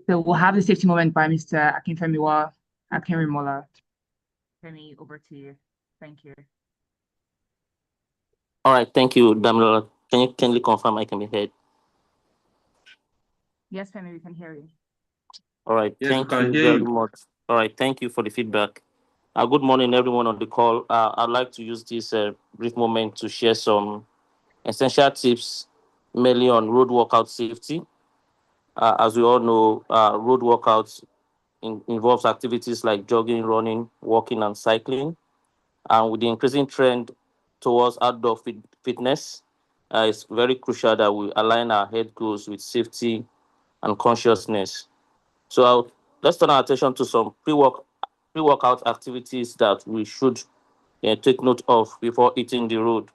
So we'll have the safety moment by Mr. Akinfemiwa. Femi, over to you. Thank you. All right, thank you, Damilola. Can you kindly confirm I can be heard? Yes, Femi, we can hear you. All right, Yes, thank we can you hear very you. much. All right, thank you for the feedback. Good morning, everyone on the call. I'd like to use this brief moment to share some essential tips, mainly on road workout safety. As we all know, road workouts involves activities like jogging, running, walking, and cycling. And with the increasing trend towards outdoor fitness, it's very crucial that we align our head goals with safety and consciousness. So let's turn our attention to some pre-workout activities that we should take note of before hitting the road.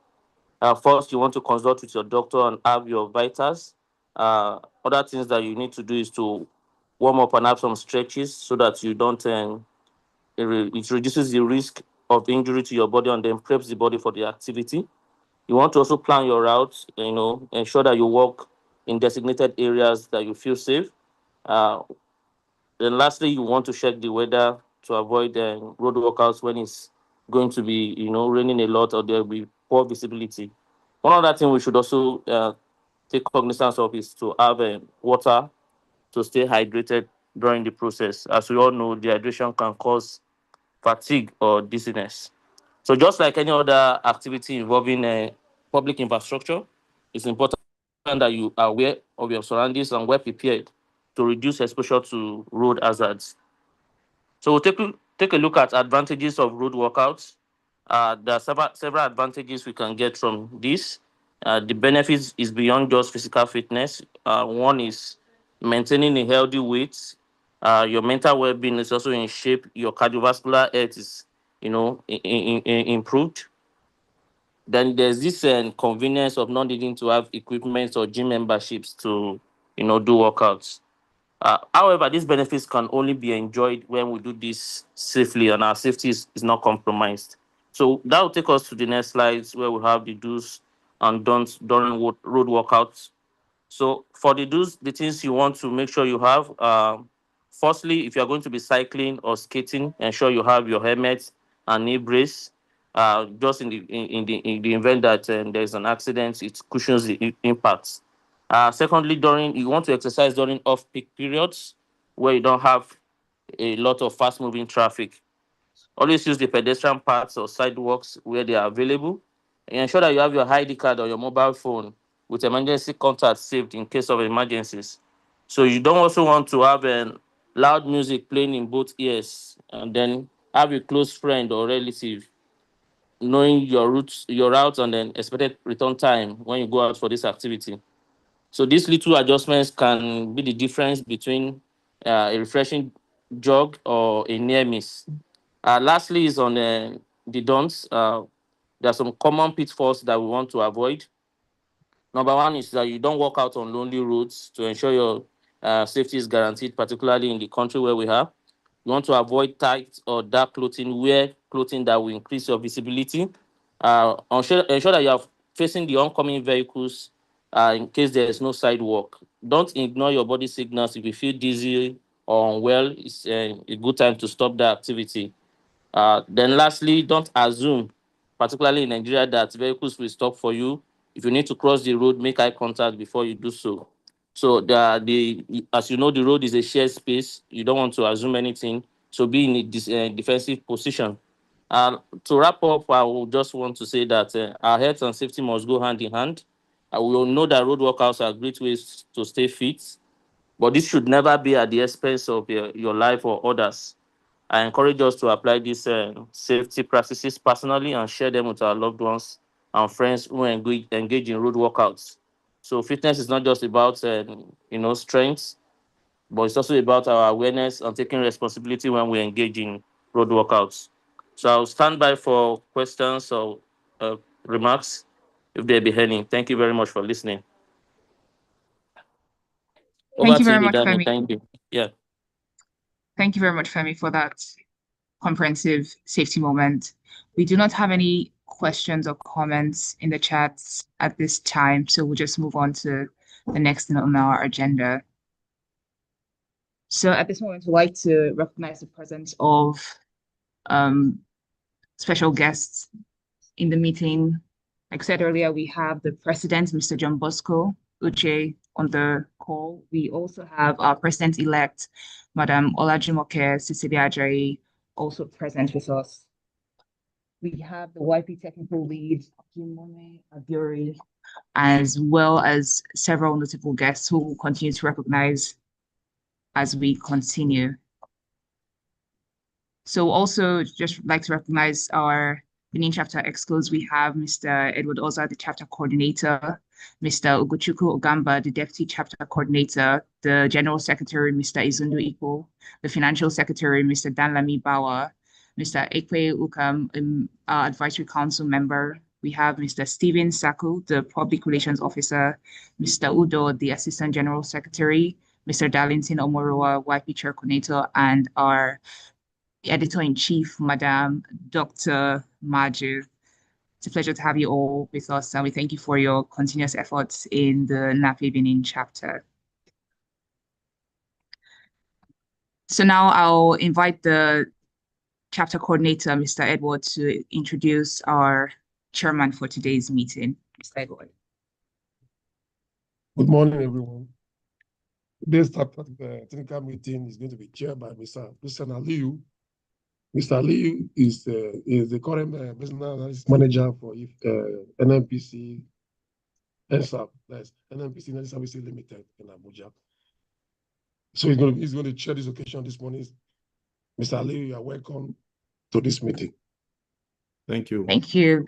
First, you want to consult with your doctor and have your vitals. Other things that you need to do is to warm up and have some stretches so that you don't. It reduces the risk of injury to your body and then preps the body for the activity. You want to also plan your routes. Ensure that you walk in designated areas that you feel safe. Uh, then lastly, you want to check the weather to avoid road workouts when it's going to be, raining a lot or there will be poor visibility. One other thing we should also take cognizance of is to have water to stay hydrated during the process. As we all know, dehydration can cause fatigue or dizziness. So just like any other activity involving public infrastructure, it's important that you are aware of your surroundings and well prepared to reduce exposure to road hazards. So we'll take a look at advantages of road workouts. There are several advantages we can get from this. The benefits is beyond just physical fitness. One is maintaining a healthy weight. Your mental well-being is also in shape. Your cardiovascular health is, improved. Then there's this convenience of not needing to have equipment or gym memberships to, do workouts. However, these benefits can only be enjoyed when we do this safely and our safety is not compromised. So that will take us to the next slides where we have the do's and don'ts during road workouts. So for the do's, the things you want to make sure you have, firstly, if you're going to be cycling or skating, ensure you have your helmet and knee brace. Just in the event that there's an accident, it cushions the impacts. Secondly, during you want to exercise during off-peak periods where you don't have a lot of fast-moving traffic. Always use the pedestrian paths or sidewalks where they are available. And ensure that you have your ID card or your mobile phone with emergency contact saved in case of emergencies. So you don't also want to have loud music playing in both ears and then have a close friend or relative knowing your route, and then expected return time when you go out for this activity. So these little adjustments can be the difference between a refreshing jog or a near miss. Lastly, is on the don'ts. There are some common pitfalls that we want to avoid. Number one is that you don't walk out on lonely roads to ensure your safety is guaranteed, particularly in the country where we have. You want to avoid tight or dark clothing, wear clothing that will increase your visibility. Ensure that you are facing the oncoming vehicles in case there is no sidewalk. Don't ignore your body signals. If you feel dizzy or unwell, it's a good time to stop the activity. Then lastly, don't assume, particularly in Nigeria, that vehicles will stop for you. If you need to cross the road, make eye contact before you do so. So as you know, the road is a shared space. You don't want to assume anything. So be in a defensive position. To wrap up, I will just want to say that our health and safety must go hand in hand. We all know that road workouts are great ways to stay fit, but this should never be at the expense of your life or others. I encourage us to apply these safety practices personally and share them with our loved ones and friends who engage in road workouts. So fitness is not just about strength, but it's also about our awareness and taking responsibility when we engage in road workouts. So I'll stand by for questions or remarks if there be any. Thank you very much for listening. Over Thank you to very you, much, Danny. Femi. Thank you. Yeah. Thank you very much, Femi, for that comprehensive safety moment. We do not have any questions or comments in the chats at this time, so we'll just move on to the next thing on our agenda. So at this moment, we'd like to recognize the presence of um, special guests in the meeting. Like I said earlier, we have the president, Mr. John Bosco Uche, on the call. We also have our president-elect, Madam Olajumoke Cecilia Ajayi, also present with us. We have the YP technical lead, Jimone Abiori, as well as several notable guests who will continue to recognize as we continue. So also just like to recognize our Benin chapter excos. We have Mr. Edward Oza, the chapter coordinator, Mr. Ugochukwu Ogamba, the deputy chapter coordinator, the general secretary, Mr. Izundu Ipo, the financial secretary, Mr. Danlami Bawa, Mr. Ekwe Ukam, our advisory council member. We have Mr. Stephen Saku, the public relations officer, Mr. Udo, the assistant general secretary, Mr. Darlington Omoroa, YP chair coordinator, and our editor-in-chief, Madam Dr. Maju. It's a pleasure to have you all with us, and we thank you for your continuous efforts in the NAPE Benin chapter. So now I'll invite the chapter coordinator, Mr. Edward, to introduce our chairman for today's meeting. Mr. Edward. Good morning, everyone. Today's technical meeting is going to be chaired by Mr. Aliyu. Mr. Aliyu is the current business analysis manager for NNPC NSAP, that's NNPC Energy Services Limited in Abuja. So he's going to chair this occasion this morning. Mr. Aliyu, you are welcome to this meeting. Thank you. Thank you,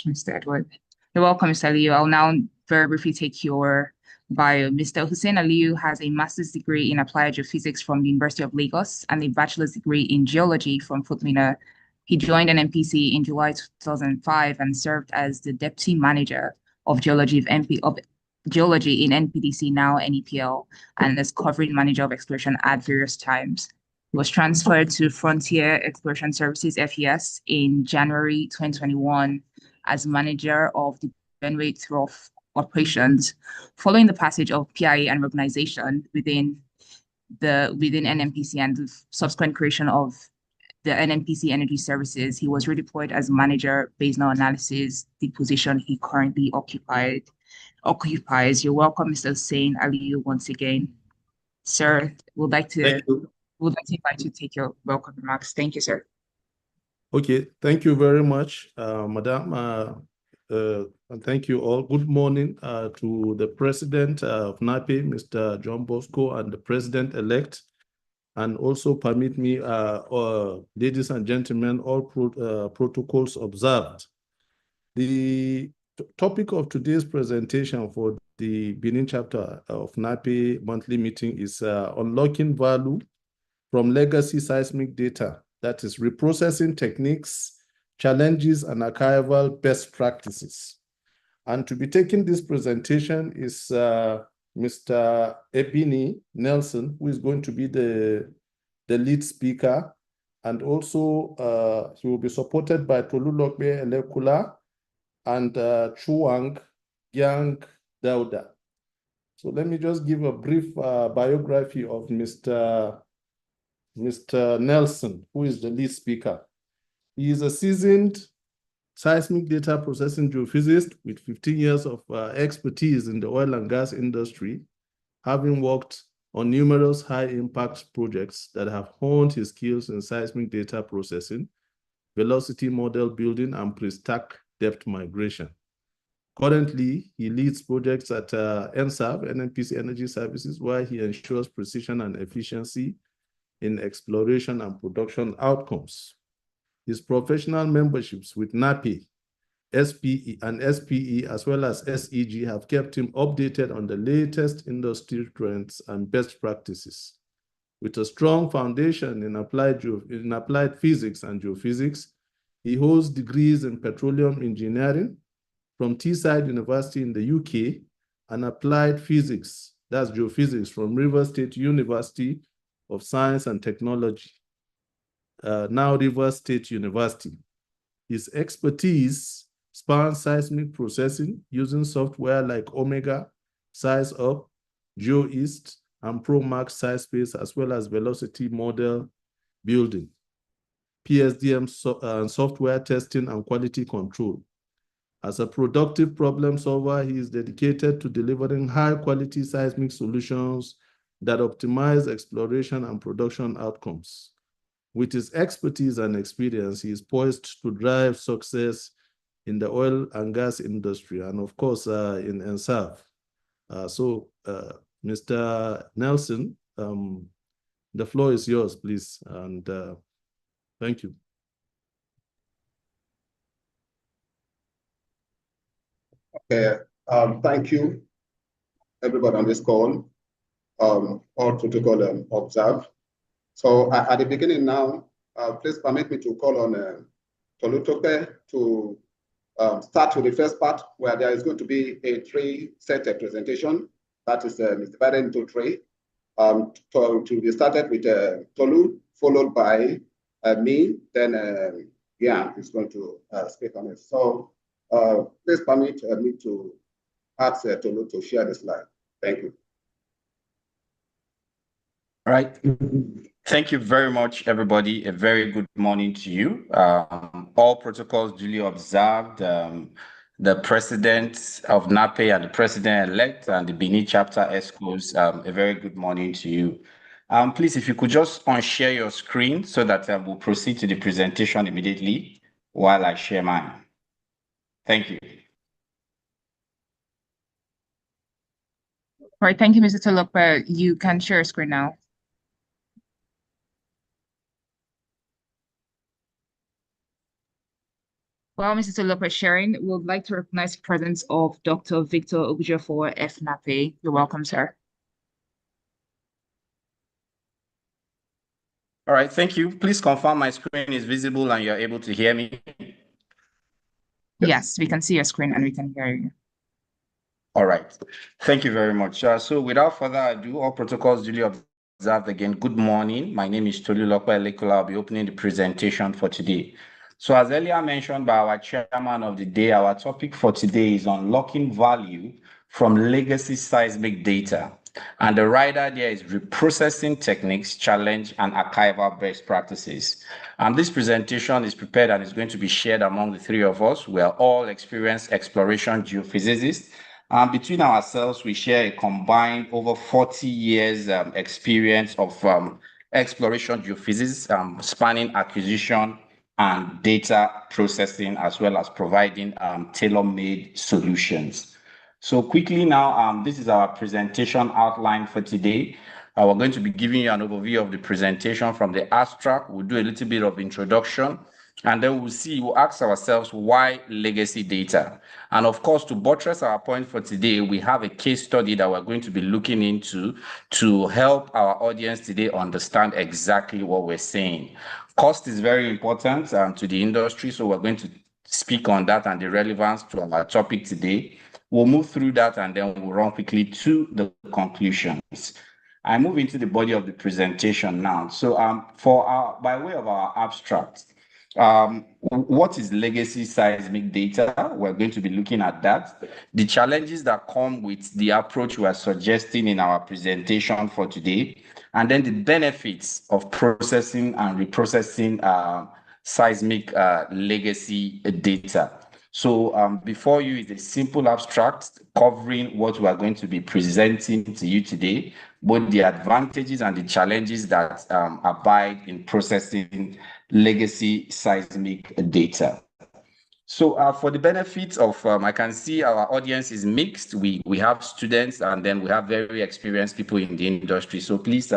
Mr. Edward. You're welcome, Mr. Aliyu. I'll now very briefly take your bio. Mr. Hussein Aliyu has a master's degree in applied geophysics from the University of Lagos and a bachelor's degree in geology from Futlina. He joined NNPC in July 2005 and served as the deputy manager of geology of geology in NPDC, now NEPL, and as covering manager of exploration at various times. He was transferred to Frontier Exploration Services FES in January 2021 as manager of the Benway Trough operations, following the passage of PIA and organization within NNPC and the subsequent creation of the NNPC Energy Services. He was redeployed as manager based on analysis, the position he currently occupies. You're welcome, Mr. Hussein Aliyu, once again. Sir, would like to invite you to take your welcome remarks. Thank you, sir. Okay, thank you very much, Madam. And thank you all. Good morning to the president of NAPE, Mr. John Bosco, and the president-elect. And also permit me, ladies and gentlemen, all protocols observed. The topic of today's presentation for the Benin chapter of NAPE monthly meeting is unlocking value from legacy seismic data, that is reprocessing techniques, challenges, and archival best practices. And to be taking this presentation is Mr. Ebini Nelson, who is going to be the lead speaker. And also he will be supported by Tolulope, Elekula, and Chuwang, Dawuda. So let me just give a brief biography of Mr. Nelson, who is the lead speaker. He is a seasoned seismic data processing geophysicist with 15 years of expertise in the oil and gas industry, having worked on numerous high-impact projects that have honed his skills in seismic data processing, velocity model building, and pre-stack depth migration. Currently, he leads projects at NSAP, NNPC Energy Services, where he ensures precision and efficiency in exploration and production outcomes. His professional memberships with NAPE, SPE, and SPE, as well as SEG, have kept him updated on the latest industry trends and best practices. With a strong foundation in applied physics and geophysics, he holds degrees in petroleum engineering from Teesside University in the UK and applied physics, that's geophysics, from Rivers State University of Science and Technology, now Rivers State University. His expertise spans seismic processing using software like Omega, SeisUp, GeoEast, and ProMax site space, as well as velocity model building, PSDM software testing, and quality control. As a productive problem solver, he is dedicated to delivering high-quality seismic solutions that optimize exploration and production outcomes. With his expertise and experience, he is poised to drive success in the oil and gas industry, and of course, in ENSAF. Mr. Nelson, the floor is yours, please, and thank you. Okay, thank you, everybody on this call, all protocol observed. So at the beginning now, please permit me to call on Tolulope to start with the first part, where there is going to be a three-set presentation that is divided into three. To be started with Tolu, followed by me, then Gian is going to speak on it. So please permit me to ask Tolu to share the slide. Thank you. All right. Thank you very much, everybody. A very good morning to you. All protocols duly observed. The president of NAPE and the president-elect and the Benin chapter ESCOs, a very good morning to you. Please, if you could just unshare your screen so that we'll proceed to the presentation immediately while I share mine. Thank you. All right, thank you, Mr. Tolulope. You can share your screen now. While Mr. Tolulope is sharing, we would like to recognize the presence of Dr. Victor Ogujofor FNAPE. You're welcome, sir. All right, thank you. Please confirm my screen is visible and you're able to hear me. Yes, we can see your screen and we can hear you. All right. Thank you very much. So without further ado, all protocols duly observed again. Good morning. My name is Tolulope Elekula. I'll be opening the presentation for today. So as earlier mentioned by our chairman of the day, our topic for today is unlocking value from legacy seismic data. And the rider there is reprocessing techniques, challenge, and archival best practices. This presentation is prepared and is going to be shared among the three of us. We are all experienced exploration geophysicists. Between ourselves, we share a combined over 40 years experience of exploration geophysics, spanning acquisition and data processing, as well as providing tailor-made solutions. So quickly now, this is our presentation outline for today. We're going to be giving you an overview of the presentation from the abstract. We'll do a little bit of introduction, and then we'll ask ourselves why legacy data. And of course, to buttress our point for today, we have a case study that we're going to be looking into to help our audience today understand exactly what we're saying. Cost is very important to the industry, so we're going to speak on that and the relevance to our topic today. We'll move through that and then we'll run quickly to the conclusions. I move into the body of the presentation now. So by way of our abstract, what is legacy seismic data? We're going to be looking at that. The challenges that come with the approach we are suggesting in our presentation for today, and then the benefits of processing and reprocessing seismic legacy data. So before you is a simple abstract covering what we are going to be presenting to you today, both the advantages and the challenges that abide in processing legacy seismic data. So for the benefits of, I can see our audience is mixed. We have students and then we have very experienced people in the industry. So please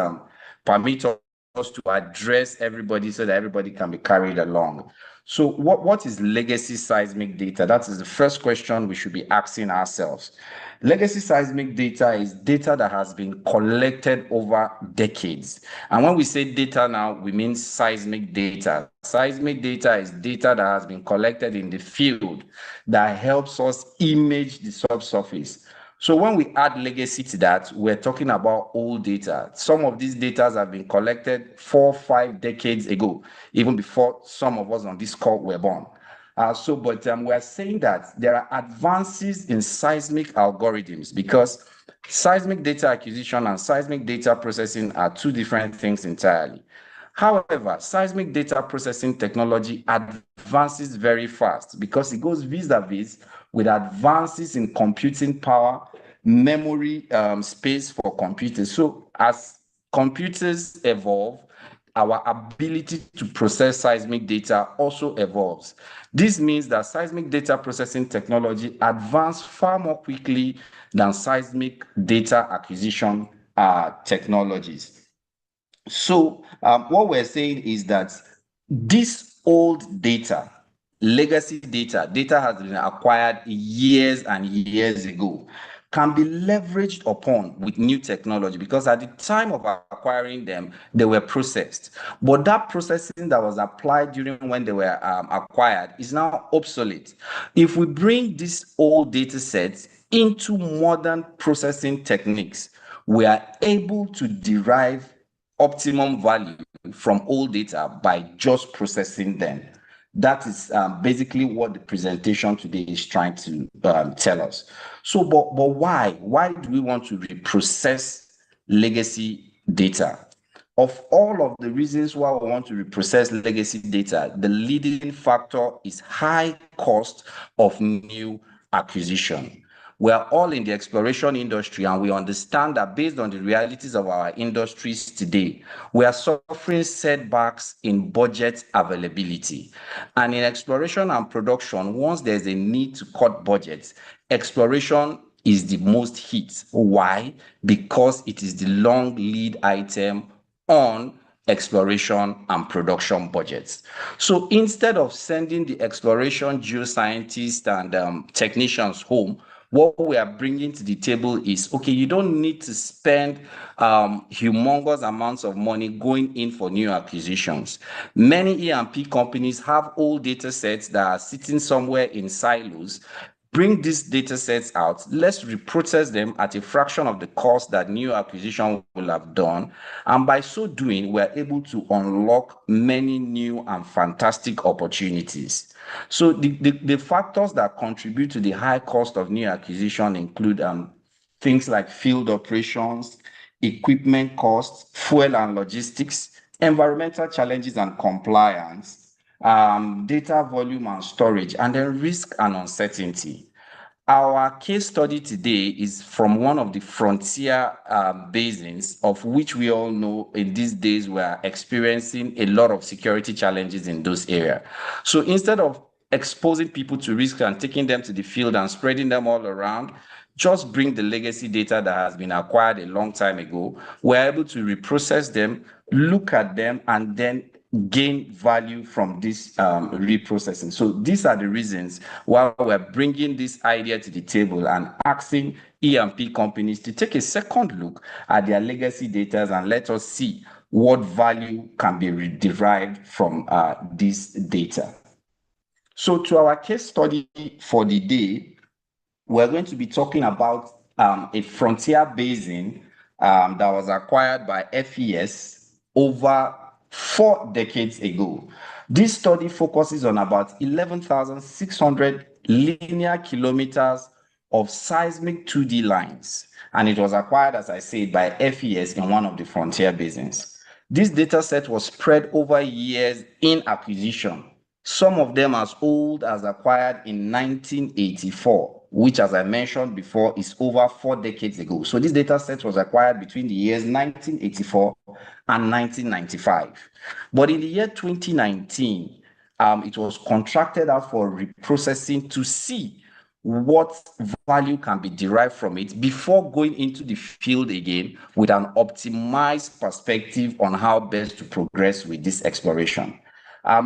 permit us to address everybody so that everybody can be carried along. So what is legacy seismic data? That is the first question we should be asking ourselves. Legacy seismic data is data that has been collected over decades. And when we say data now, we mean seismic data. Seismic data is data that has been collected in the field that helps us image the subsurface. So when we add legacy to that, we're talking about old data. Some of these data have been collected 4 or 5 decades ago, even before some of us on this call were born. But we're saying that there are advances in seismic algorithms because Seismic data acquisition and seismic data processing are two different things entirely. However, seismic data processing technology advances very fast because it goes vis-a-vis with advances in computing power, memory space for computers. So as computers evolve, our ability to process seismic data also evolves. This means that seismic data processing technology advances far more quickly than seismic data acquisition technologies. So what we're saying is that this old data, legacy data has been acquired years and years ago, can be leveraged upon with new technology because at the time of acquiring them, they were processed. But that processing that was applied during when they were acquired is now obsolete. If we bring these old data sets into modern processing techniques, we are able to derive optimum value from old data by just processing them. That is basically what the presentation today is trying to tell us. So, but why? Why do we want to reprocess legacy data? Of all of the reasons why we want to reprocess legacy data, the leading factor is high cost of new acquisition. We are all in the exploration industry, and we understand that based on the realities of our industries today, we are suffering setbacks in budget availability. And in exploration and production, once there's a need to cut budgets, exploration is the most hit. Why? Because it is the long lead item on exploration and production budgets. So instead of sending the exploration geoscientists and technicians home, what we are bringing to the table is, okay, you don't need to spend humongous amounts of money going in for new acquisitions. Many E&P companies have old data sets that are sitting somewhere in silos. Bring these data sets out, let's reprocess them at a fraction of the cost that new acquisition will have done. And by so doing, we're able to unlock many new and fantastic opportunities. So the factors that contribute to the high cost of new acquisition include things like field operations, equipment costs, fuel and logistics, environmental challenges and compliance, data volume and storage, and then risk and uncertainty. Our case study today is from one of the frontier basins, of which we all know in these days we are experiencing a lot of security challenges in those areas. So instead of exposing people to risk and taking them to the field and spreading them all around, just bring the legacy data that has been acquired a long time ago. We're able to reprocess them, look at them, and then gain value from this reprocessing. So these are the reasons why we're bringing this idea to the table and asking E&P companies to take a second look at their legacy data and let us see what value can be derived from this data. So to our case study for the day, we're going to be talking about a frontier basin that was acquired by FES over 4 decades ago. This study focuses on about 11,600 linear kilometers of seismic 2D lines, and it was acquired, as I said, by FES in one of the frontier basins. This data set was spread over years in acquisition, some of them as old as acquired in 1984, which, as I mentioned before, is over 4 decades ago. So this data set was acquired between the years 1984 and 1995. But in the year 2019, it was contracted out for reprocessing to see what value can be derived from it before going into the field again with an optimized perspective on how best to progress with this exploration.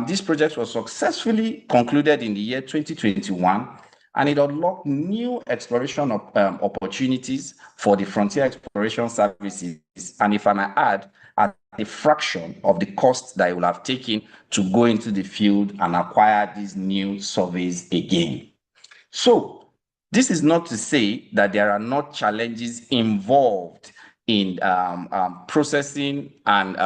This project was successfully concluded in the year 2021, and it unlocked new exploration opportunities for the frontier exploration services. And if I may add, at a fraction of the cost that it will have taken to go into the field and acquire these new surveys again. So this is not to say that there are not challenges involved in processing and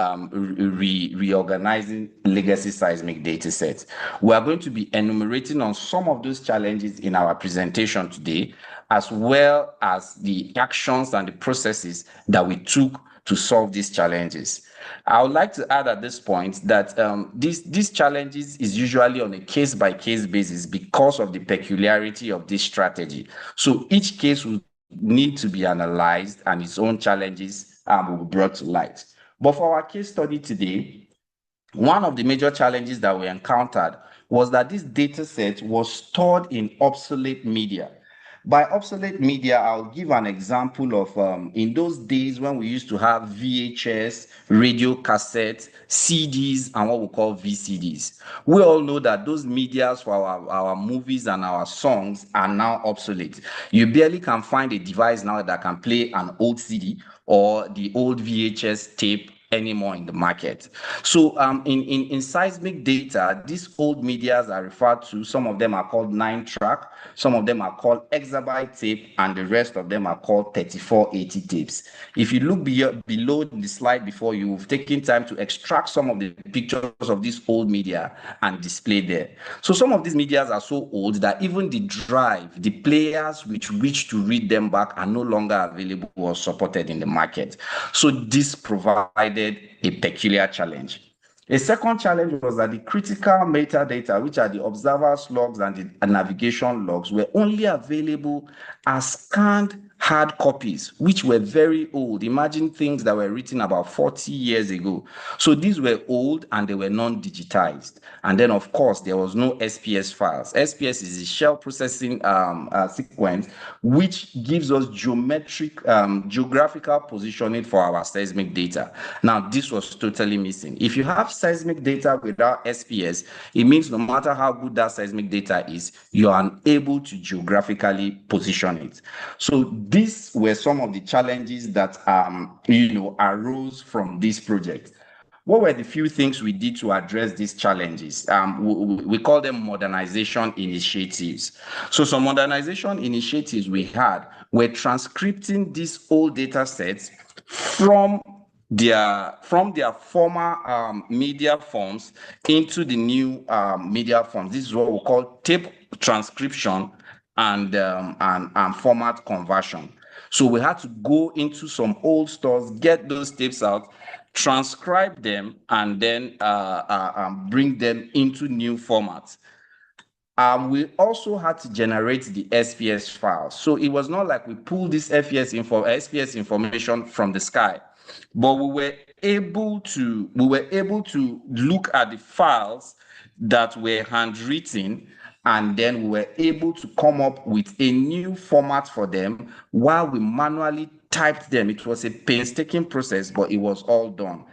reorganizing legacy seismic data sets. We are going to be enumerating on some of those challenges in our presentation today, as well as the actions and the processes that we took to solve these challenges. I would like to add at this point that these challenges is usually on a case-by-case basis because of the peculiarity of this strategy. So each case will need to be analyzed and its own challenges will be brought to light. But for our case study today, one of the major challenges that we encountered was that this data set was stored in obsolete media. By obsolete media, I'll give an example of in those days when we used to have VHS, radio cassettes, CDs, and what we call VCDs. We all know that those medias for our movies and our songs are now obsolete. You barely can find a device now that can play an old CD or the old VHS tape anymore in the market. So in seismic data, these old medias are referred to, some of them are called 9-track, some of them are called exabyte tape, and the rest of them are called 3480 tapes. If you look below the slide before, you've taken time to extract some of the pictures of this old media and display there. So some of these medias are so old that even the drive, the players which wish to read them back are no longer available or supported in the market. So this provided a peculiar challenge. A second challenge was that the critical metadata, which are the observers logs and the navigation logs, were only available as scanned hard copies, which were very old. Imagine things that were written about 40 years ago. So these were old and they were non-digitized. And then, of course, there was no SPS files. SPS is the shell processing sequence, which gives us geographical positioning for our seismic data. Now, this was totally missing. If you have seismic data without SPS, it means no matter how good that seismic data is, you are unable to geographically position it. So these were some of the challenges that arose from this project. What were the few things we did to address these challenges? We call them modernization initiatives. So some modernization initiatives we had were transcripting these old data sets from their former media forms into the new media forms. This is what we call tape transcription and format conversion. So we had to go into some old stores, get those tapes out, transcribe them, and then bring them into new formats. We also had to generate the SPS files. So it was not like we pulled this SPS information from the sky, but we were able to look at the files that were handwritten, and then we were able to come up with a new format for them while we manually typed them. It was a painstaking process, but it was all done.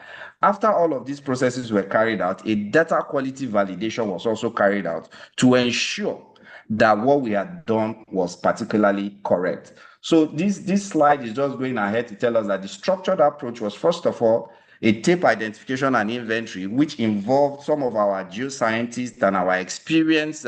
After all of these processes were carried out, a data quality validation was also carried out to ensure that what we had done was particularly correct. So this slide is just going ahead to tell us that the structured approach was, first of all, a tape identification and inventory, which involved some of our geoscientists and our experienced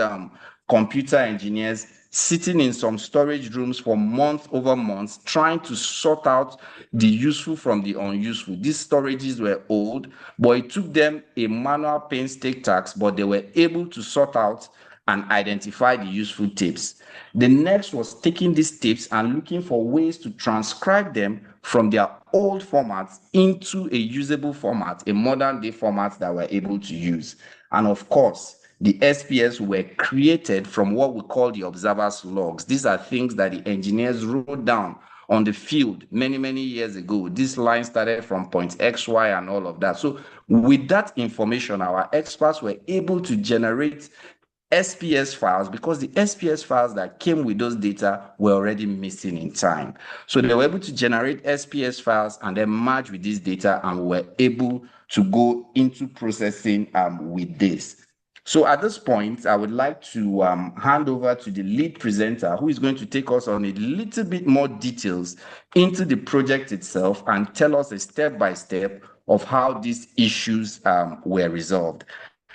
computer engineers sitting in some storage rooms for months over months, trying to sort out the useful from the unuseful. These storages were old, but it took them a manual painstaking task, but they were able to sort out and identify the useful tapes. The next was taking these tapes and looking for ways to transcribe them from their old formats into a usable format, a modern day format that we're able to use. And of course, the SPS were created from what we call the observers logs. These are things that the engineers wrote down on the field many, many years ago. This line started from point X, Y, and all of that. So with that information, our experts were able to generate SPS files, because the SPS files that came with those data were already missing in time. So they were able to generate SPS files and then merge with this data, and we were able to go into processing with this. So at this point, I would like to hand over to the lead presenter, who is going to take us on a little bit more details into the project itself and tell us a step-by-step of how these issues were resolved.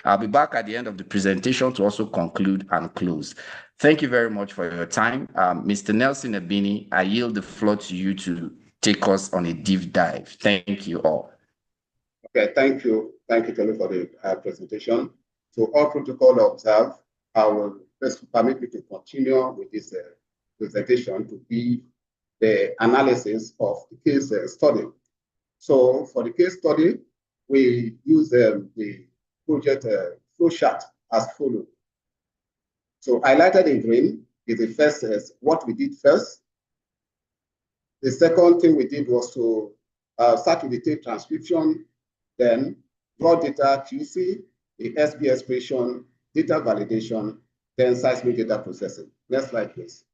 I'll be back at the end of the presentation to also conclude and close. Thank you very much for your time. Mr. Nelson Ebini, I yield the floor to you to take us on a deep dive. Thank you all. Okay, thank you. Thank you, Tolu, for the presentation. So all protocol observed, I will just permit me to continue with this presentation to be the analysis of the case study. So for the case study, we use the project flow chart as follows. So highlighted in green is the first, what we did first. The second thing we did was to start with the tape transcription, then raw data QC, the SB expression, data validation, then seismic data processing. Next slide, please.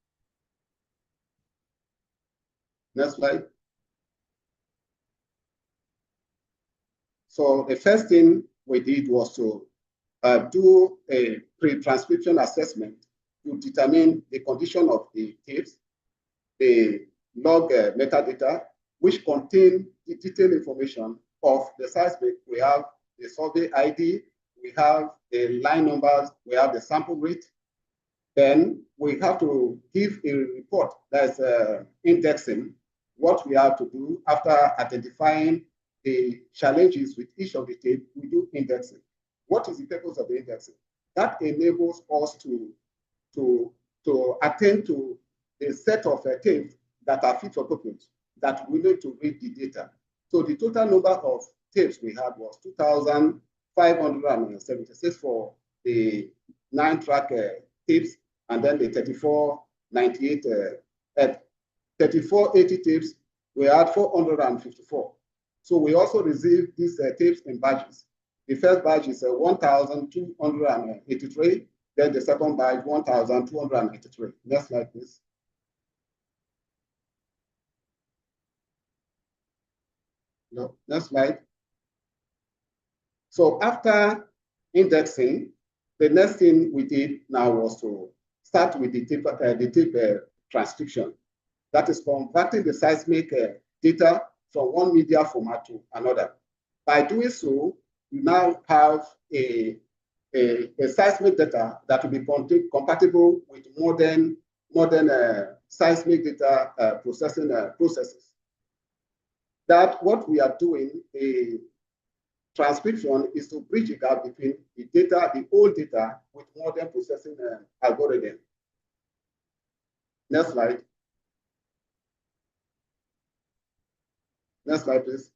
Next slide. So the first thing we did was to do a pre-transcription assessment to determine the condition of the tapes, the log metadata, which contain the detailed information of the seismic. We have the survey ID, we have the line numbers, we have the sample rate. Then we have to give a report that's indexing what we have to do after identifying the challenges with each of the tape. We do indexing. What is the purpose of the indexing? That enables us to attend to a set of tapes that are fit for purpose, that we need to read the data. So the total number of tapes we had was 2,576 for the 9-track tapes, and then the 3498, 3480 tapes, we had 454. So we also received these tapes in batches. The first batch is 1,283, then the second batch 1,283. Next slide, please. No, next slide. So after indexing, the next thing we did now was to start with the tape transcription. That is converting the seismic data from one media format to another. By doing so, we now have a seismic data that will be compatible with modern seismic data processing processes. That what we are doing, a transcription, is to bridge a gap between the data, the old data, with modern processing algorithm. Next slide. Next slide, please.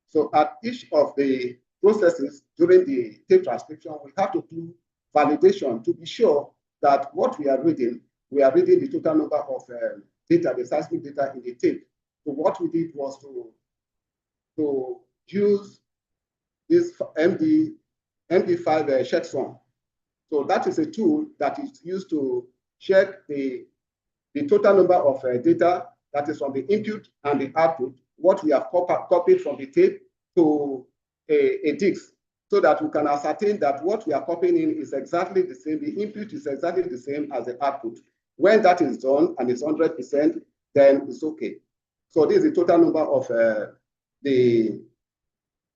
So at each of the processes during the tape transcription, we have to do validation to be sure that what we are reading the total number of data, the seismic data in the tape. So what we did was to use this MD5 checksum. So that is a tool that is used to check the total number of data that is from the input and the output, what we have copied from the tape to a disk, so that we can ascertain that what we are copying in is exactly the same, the input is exactly the same as the output. When that is done and it's 100%, then it's okay. So this is the total number of the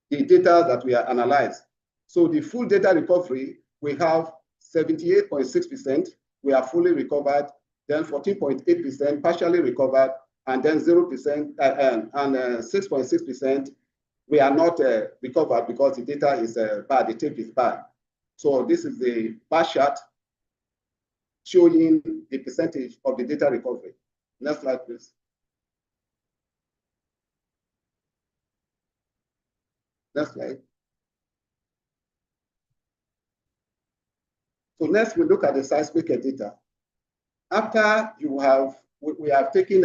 data that we are analyzed. So the full data recovery, we have 78.6%, we are fully recovered, then 14.8% partially recovered, and then 0% and 6.6% we are not recovered because the data is bad, the tape is bad. So this is the bar chart showing the percentage of the data recovery. Next slide, please. Next slide. So next we look at the seismic data. After you have, we have taken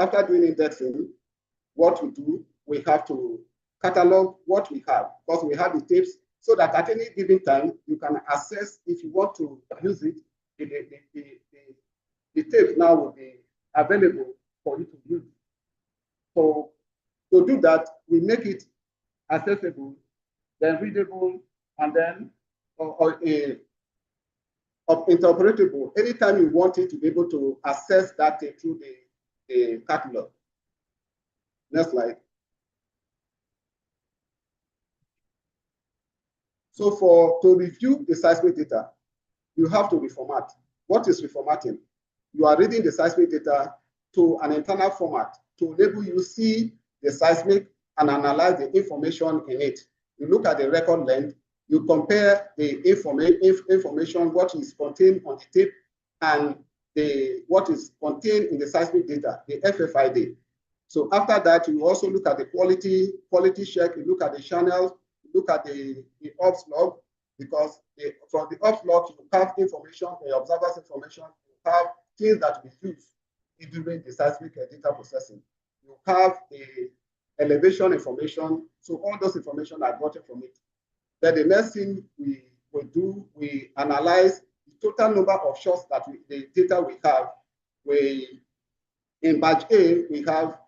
after doing indexing, what we do, we have to catalog what we have, because we have the tapes, so that at any given time, you can access, if you want to use it, the tape now will be available for you to use. So to do that, we make it accessible, then readable, and then interoperable. Anytime you want it to be able to access that tape through the catalog. Next slide. So to review the seismic data, you have to reformat. What is reformatting? You are reading the seismic data to an internal format to enable you see the seismic and analyze the information in it. You look at the record length, You compare the information, what is contained on the tape, and what is contained in the seismic data, the FFID. So after that, you also look at the quality check, you look at the channels, you look at the ops log, because from the ops log, you have information, the observers information, you have things that we use during the seismic data processing. You have the elevation information, so all those information are gotten from it. Then the next thing we do, we analyze the total number of shots that the data we have. In batch A, we have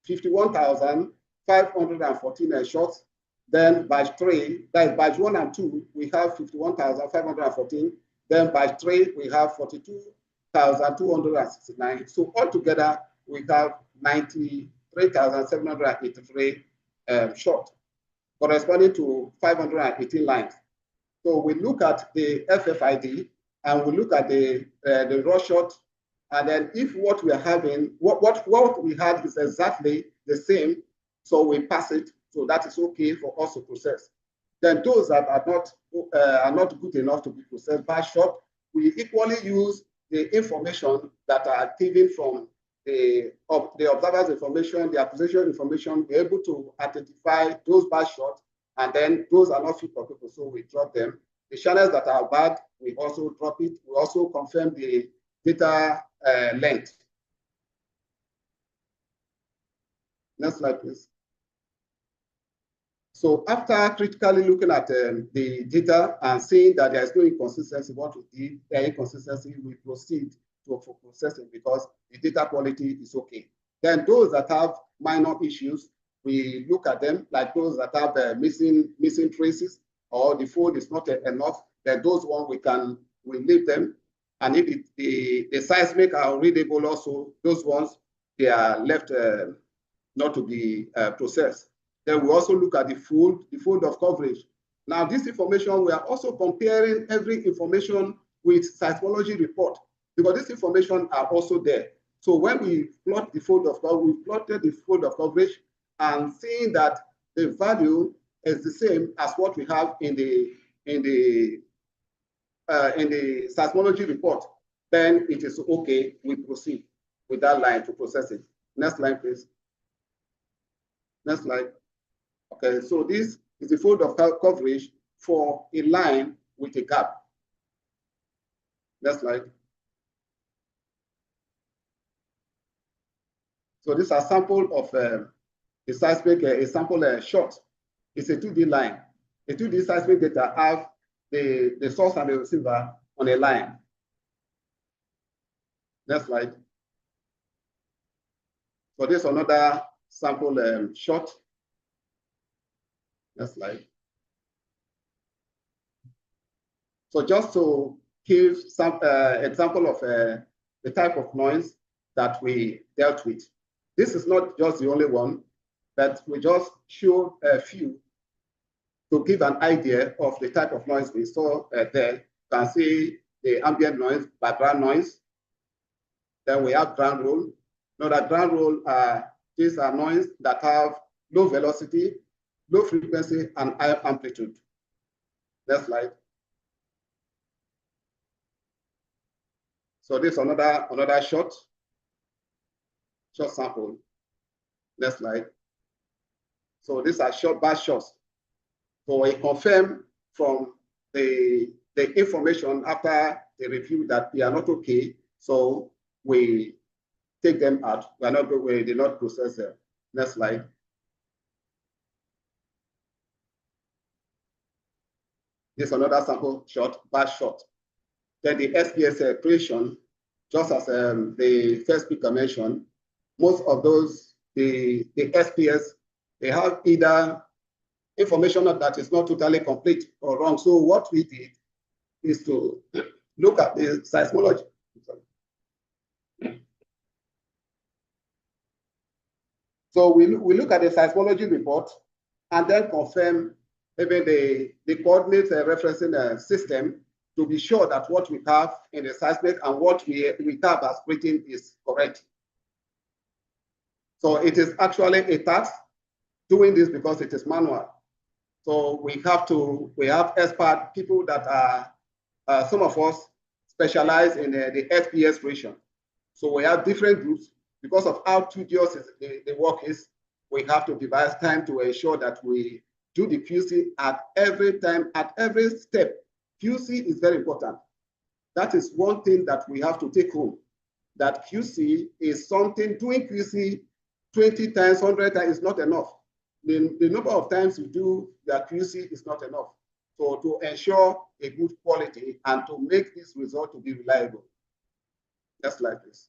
51,514 shots. Then batch 3, that is batch 1 and 2, we have 51,514. Then batch 3, we have 42,269. So altogether, we have 93,783 shots, corresponding to 518 lines. So we look at the FFID and we look at the raw shot, and then if what we are having, what we had is exactly the same, so we pass it. So that is okay for us to process. Then those that are not good enough to be processed by shot, we equally use the information that are given from the observer's information, the acquisition information. We're able to identify those bad shots, and then those are not fit for people, so we drop them. The channels that are bad, we also drop it. We also confirm the data length. Next slide, please. So after critically looking at the data and seeing that there is no inconsistency, what we did, the inconsistency, we proceed for processing because the data quality is okay. Then those that have minor issues, we look at them, like those that have missing traces, or the fold is not enough. Then those ones we leave them. And if the seismic are readable also, those ones, they are left not to be processed. Then we also look at the fold of coverage. Now, this information, we are also comparing every information with seismology report, because this information are also there. So when we plot the fold of coverage, we plotted the fold of coverage and seeing that the value is the same as what we have in the seismology report, then it is okay, we proceed with that line to process it. Next line, please. Next slide. Okay, so this is the fold of coverage for a line with a gap. Next slide. So this is a sample of the seismic, a sample shot. It's a 2D line. The 2D seismic data have the source and the receiver on a line. Next slide. So this is another sample shot. Next slide. So just to give some example of the type of noise that we dealt with. This is not just the only one, but we just showed a few to give an idea of the type of noise we saw there. You can see the ambient noise, background noise. Then we have ground roll. Now that ground roll, these are noise that have low velocity, low frequency, and high amplitude. Next slide. So this is another short sample. Next slide. So these are short batch shots. So we confirm from the information after the review that they are not okay. So we take them out. We did not process them. Next slide. This is another sample shot, batch shot. Then the SPS creation, just as the first speaker mentioned, most of those, the SPS, they have either information that is not totally complete or wrong. So what we did is to look at the seismology. So we look at the seismology report and then confirm even the coordinate referencing system to be sure that what we have in the seismic and what we have as written is correct. So it is actually a task doing this because it is manual. So we have expert people that are, some of us specialize in the SPS region. So we have different groups. Because of how tedious the work is, we have to devise time to ensure that we do the QC at every time, at every step. QC is very important. That is one thing that we have to take home, that QC is something, doing QC 20 times, 100 times is not enough. The number of times you do the QC is not enough. So to ensure a good quality and to make this result to be reliable, just like this.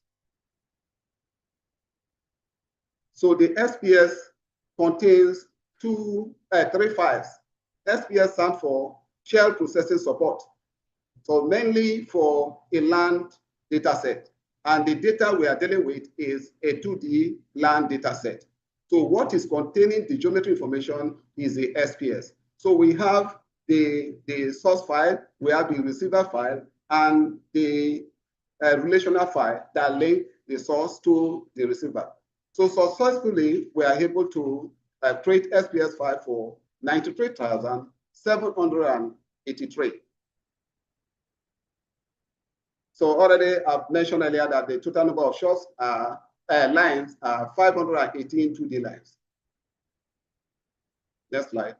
So the SPS contains three files. SPS stands for Shell Processing Support. So mainly for a land data set. And the data we are dealing with is a 2D land data set. So what is containing the geometry information is the SPS. So we have the source file, we have the receiver file, and the relational file that link the source to the receiver. So successfully, we are able to create SPS file for 93,783. So already I've mentioned earlier that the total number of shots lines are 518 2D lines. Next slide.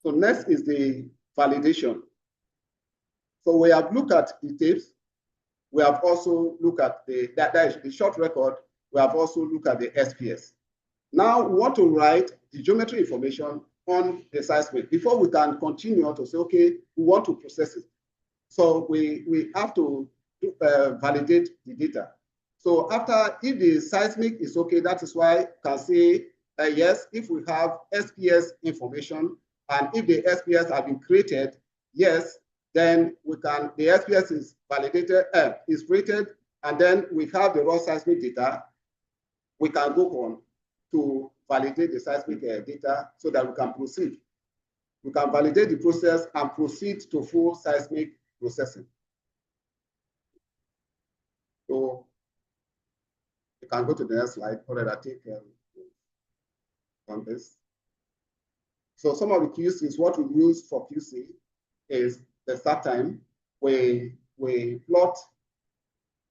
So next is the validation. So we have looked at the tapes. We have also looked at that is the short record. We have also looked at the SPS. Now we want to write the geometry information on the seismic before we can continue to say, okay, we want to process it. So we have to validate the data. So after, if the seismic is okay, that is why I can say yes, if we have SPS information and if the SPS have been created, yes, then we can, the SPS is validated, is created, and then we have the raw seismic data. We can go on to validate the seismic data so that we can proceed. We can validate the process and proceed to full seismic processing. So you can go to the next slide, or I think on this. So some of the QCs, what we use for QC is the start time. We plot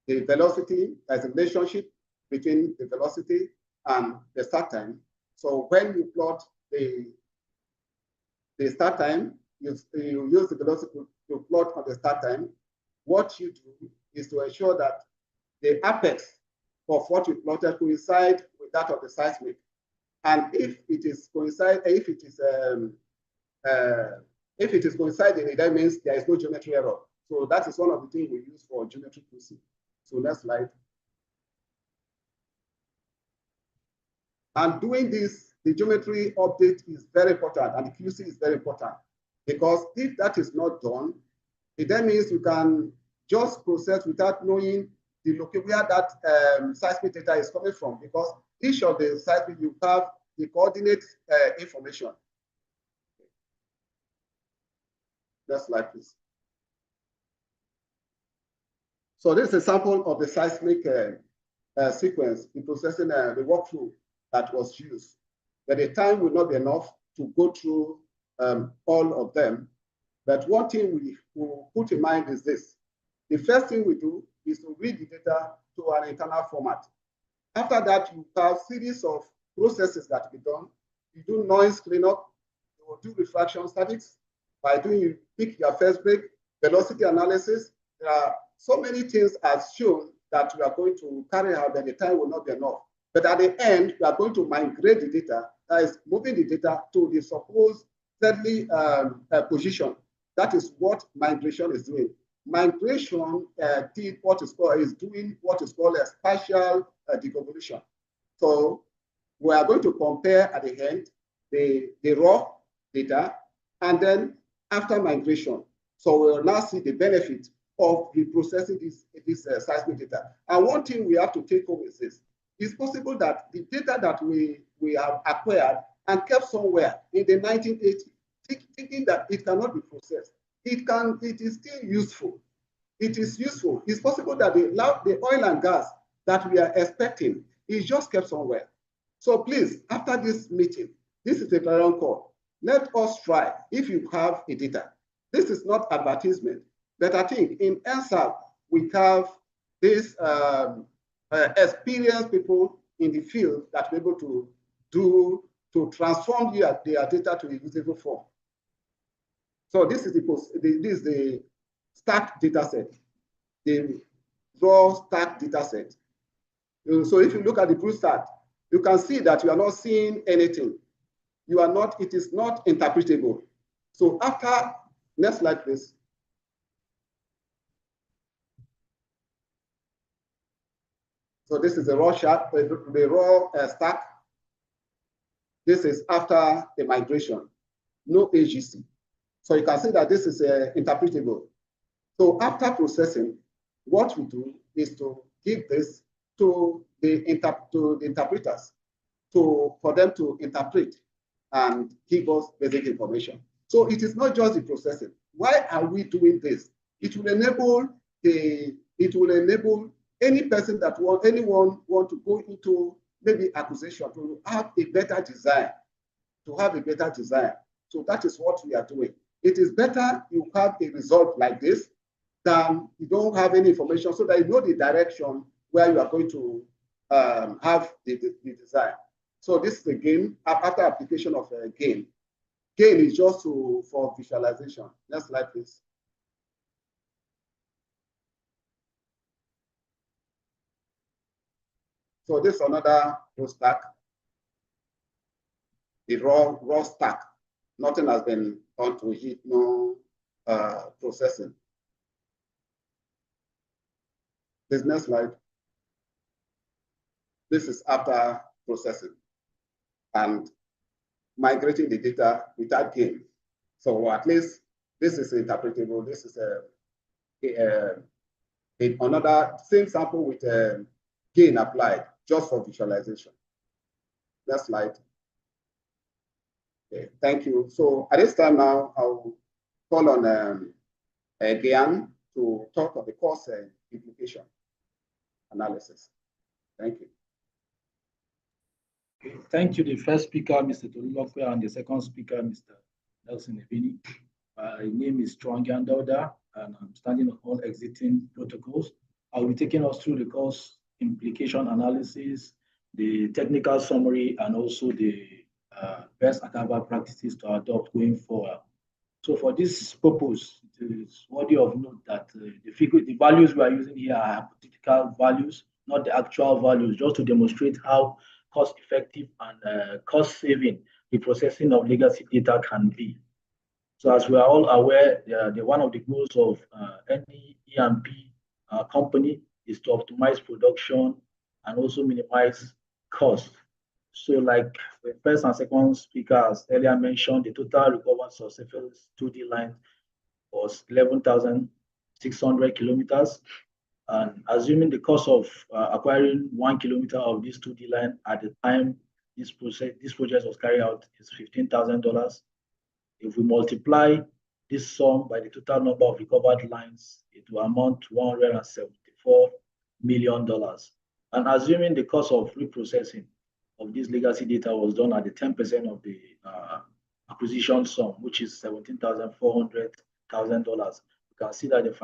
the velocity as a relationship between the velocity and the start time. So when you plot the start time, you use the velocity to plot on the start time. What you do is to ensure that the apex of what you plotted coincide with that of the seismic. And if it is coinciding, that means there is no geometry error. So that is one of the things we use for geometry QC. So next slide. And doing this, the geometry update is very important, and the QC is very important, because if that is not done, it then means you can just process without knowing the location where that seismic data is coming from, because each of the seismic, you have the coordinate information. Next slide, please. So this is a sample of the seismic sequence in processing the workflow that was used. But the time will not be enough to go through all of them. But one thing we will put in mind is this. The first thing we do is to read the data to an internal format. After that, you have series of processes that be done. You do noise cleanup, you will do refraction statics. By doing, you pick your first break, velocity analysis. There are so many things as shown that we are going to carry out, that the time will not be enough. But at the end, we are going to migrate the data, that is moving the data to the supposed deadly position. That is what migration is doing. Migration is doing what is called a spatial deconvolution. So we are going to compare at the end the raw data, and then after migration. So we will now see the benefit of reprocessing this seismic data. And one thing we have to take home is this. It's possible that the data that we have acquired and kept somewhere in the 1980s, thinking that it cannot be processed, it is still useful. It is useful. It's possible that the oil and gas that we are expecting is just kept somewhere. So please, after this meeting, this is a clarion call. Let us try, if you have a data. This is not advertisement, but I think in NSAP, we have these experienced people in the field that are able to transform their data to a usable form. So this is the stack data set, the raw stack data set. So if you look at the blue stack, you can see that you are not seeing anything. You are not, it is not interpretable. So after, next slide, please. So this is the raw chart, the raw stack. This is after the migration, no AGC. So you can see that this is interpretable. So after processing, what we do is to give this to the interpreters for them to interpret and give us basic information. So it is not just the processing. Why are we doing this? It will enable any person that anyone want to go into maybe acquisition to have a better design, So that is what we are doing. It is better you have a result like this than you don't have any information, so that you know the direction where you are going to have the design. So this is again, after application of gain. Gain is just for visualization. Next slide, please. So this is another raw stack. The raw stack. Nothing has been done to it, no processing. This next slide. This is after processing and migrating the data without gain. So at least this is interpretable. This is another same sample with gain applied just for visualization. Next slide. Okay, thank you. So at this time now, I'll call on Gian to talk of the cost implication analysis. Thank you. Okay, thank you, the first speaker, Mr. Tolulope, and the second speaker, Mr. Nelson Ebini. My name is Chuwang Dawuda, and I'm standing on all exiting protocols. I'll be taking us through the course implication analysis, the technical summary, and also the best archival practices to adopt going forward. So for this purpose, it is worthy of note that the values we are using here are hypothetical values, not the actual values, just to demonstrate how cost-effective and cost-saving the processing of legacy data can be. So as we are all aware, one of the goals of any E&P company is to optimize production and also minimize cost. So like the first and second speakers earlier mentioned, the total recovered surface 2D line was 11,600 kilometers. And assuming the cost of acquiring 1 kilometer of this 2D line at the time this project was carried out is $15,000. If we multiply this sum by the total number of recovered lines, it will amount to $174 million. And assuming the cost of reprocessing of this legacy data was done at the 10% of the acquisition sum, which is $17,400,000, you can see that the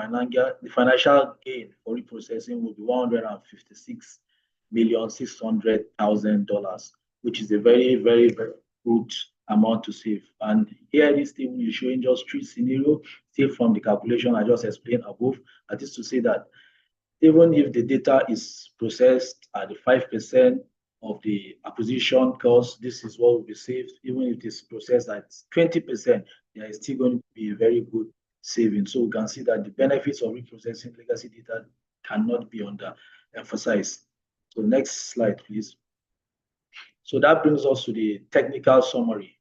financial gain for reprocessing will be $156,600,000, which is a very, very, very good amount to save. And here this table is showing just 3 scenarios, saved from the calculation I just explained above. That is to say that even if the data is processed at the 5% of the acquisition cost, this is what will be saved. Even if it is processed at 20%, there is still going to be a very good saving. So we can see that the benefits of reprocessing legacy data cannot be underemphasized. So next slide, please. So that brings us to the technical summary.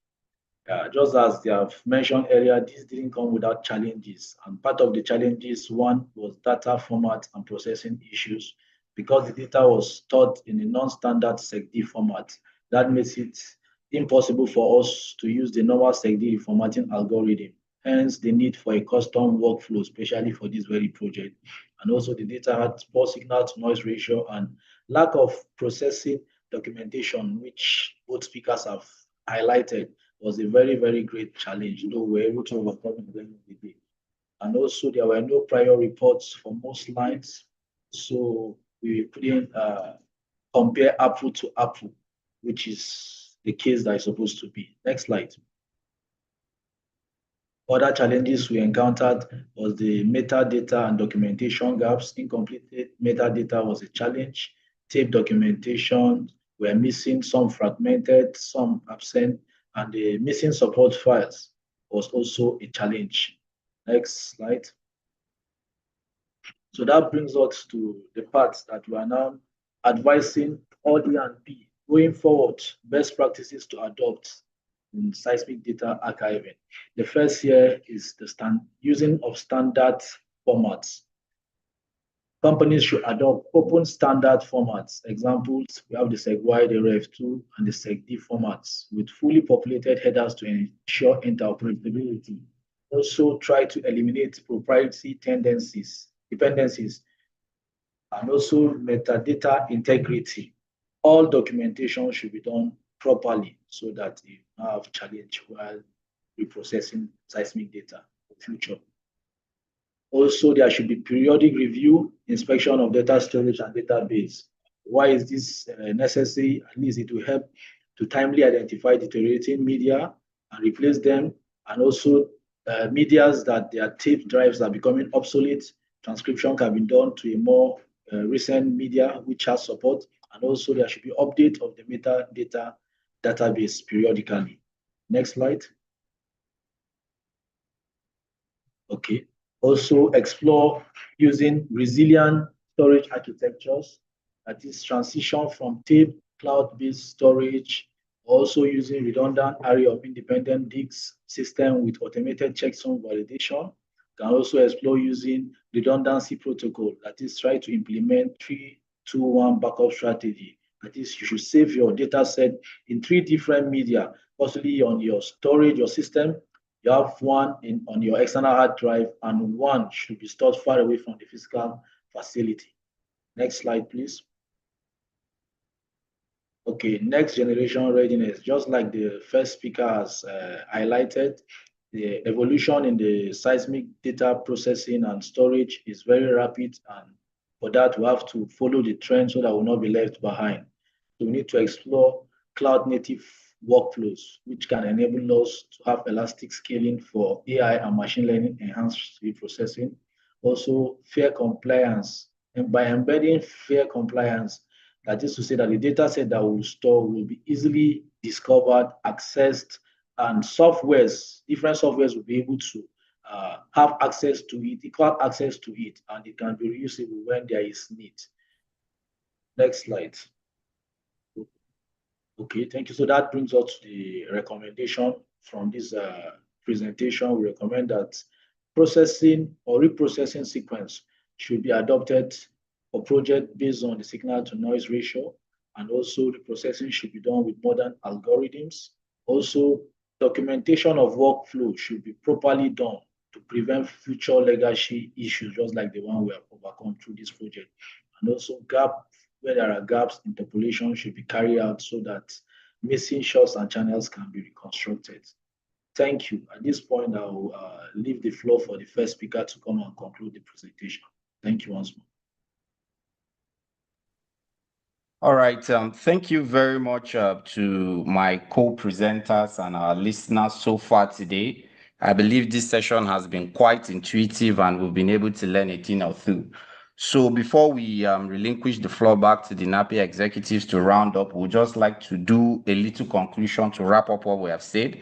Just as they have mentioned earlier, this didn't come without challenges. And part of the challenges, one was data format and processing issues. Because the data was stored in a non-standard SecD format, that makes it impossible for us to use the normal SecD formatting algorithm. Hence, the need for a custom workflow, especially for this very project. And also, the data had poor signal to noise ratio and lack of processing documentation, which both speakers have highlighted, was a very, very great challenge, though we were able to overcome it at the end of the day. And also, there were no prior reports for most lines, so we couldn't compare apple to apple, which is the case that is supposed to be. Next slide. Other challenges we encountered was the metadata and documentation gaps. Incomplete metadata was a challenge. Tape documentation were missing, some fragmented, some absent, and the missing support files was also a challenge. Next slide. So that brings us to the part that we are now advising OD&P going forward, best practices to adopt in seismic data archiving. The first here is the using of standard formats. Companies should adopt open standard formats. Examples, we have the SegWide, the REF2, and the SegD formats with fully populated headers to ensure interoperability. Also try to eliminate proprietary dependencies, and also metadata integrity. All documentation should be done properly so that you don't have challenge while reprocessing seismic data in the future. Also, there should be periodic review, inspection of data storage and database. Why is this necessary? At least it will help to timely identify deteriorating media and replace them, and also medias that their tape drives are becoming obsolete. Transcription can be done to a more recent media which has support, and also there should be update of the metadata database periodically. Next slide. Okay. Also explore using resilient storage architectures, that is transition from tape cloud-based storage, also using redundant array of independent disks system with automated checksum validation. Can also explore using redundancy protocol, that is try to implement 3-2-1 backup strategy. That is, you should save your data set in 3 different media, possibly on your storage, your system. You have one on your external hard drive, and one should be stored far away from the physical facility. Next slide, please. Okay, next generation readiness. Just like the first speaker has highlighted, the evolution in the seismic data processing and storage is very rapid, and for that we have to follow the trend so that we will not be left behind. So we need to explore cloud native workflows, which can enable us to have elastic scaling for AI and machine learning enhanced reprocessing. Also, fair compliance, and by embedding fair compliance, that is to say that the data set that we'll store will be easily discovered, accessed, and different softwares will be able to have access to it, equal access to it, and it can be reusable when there is need. Next slide. Okay, thank you. So that brings us to the recommendation from this presentation. We recommend that processing or reprocessing sequence should be adopted for project based on the signal to noise ratio, and also reprocessing should be done with modern algorithms. Also, documentation of workflow should be properly done to prevent future legacy issues, just like the one we have overcome through this project. And also where there are gaps, interpolation should be carried out so that missing shots and channels can be reconstructed. Thank you. At this point, I will leave the floor for the first speaker to come and conclude the presentation. Thank you once more. All right. Thank you very much to my co-presenters and our listeners so far today. I believe this session has been quite intuitive and we've been able to learn a thing or two. So before we relinquish the floor back to the NAPI executives to round up, we'd just like to do a little conclusion to wrap up what we have said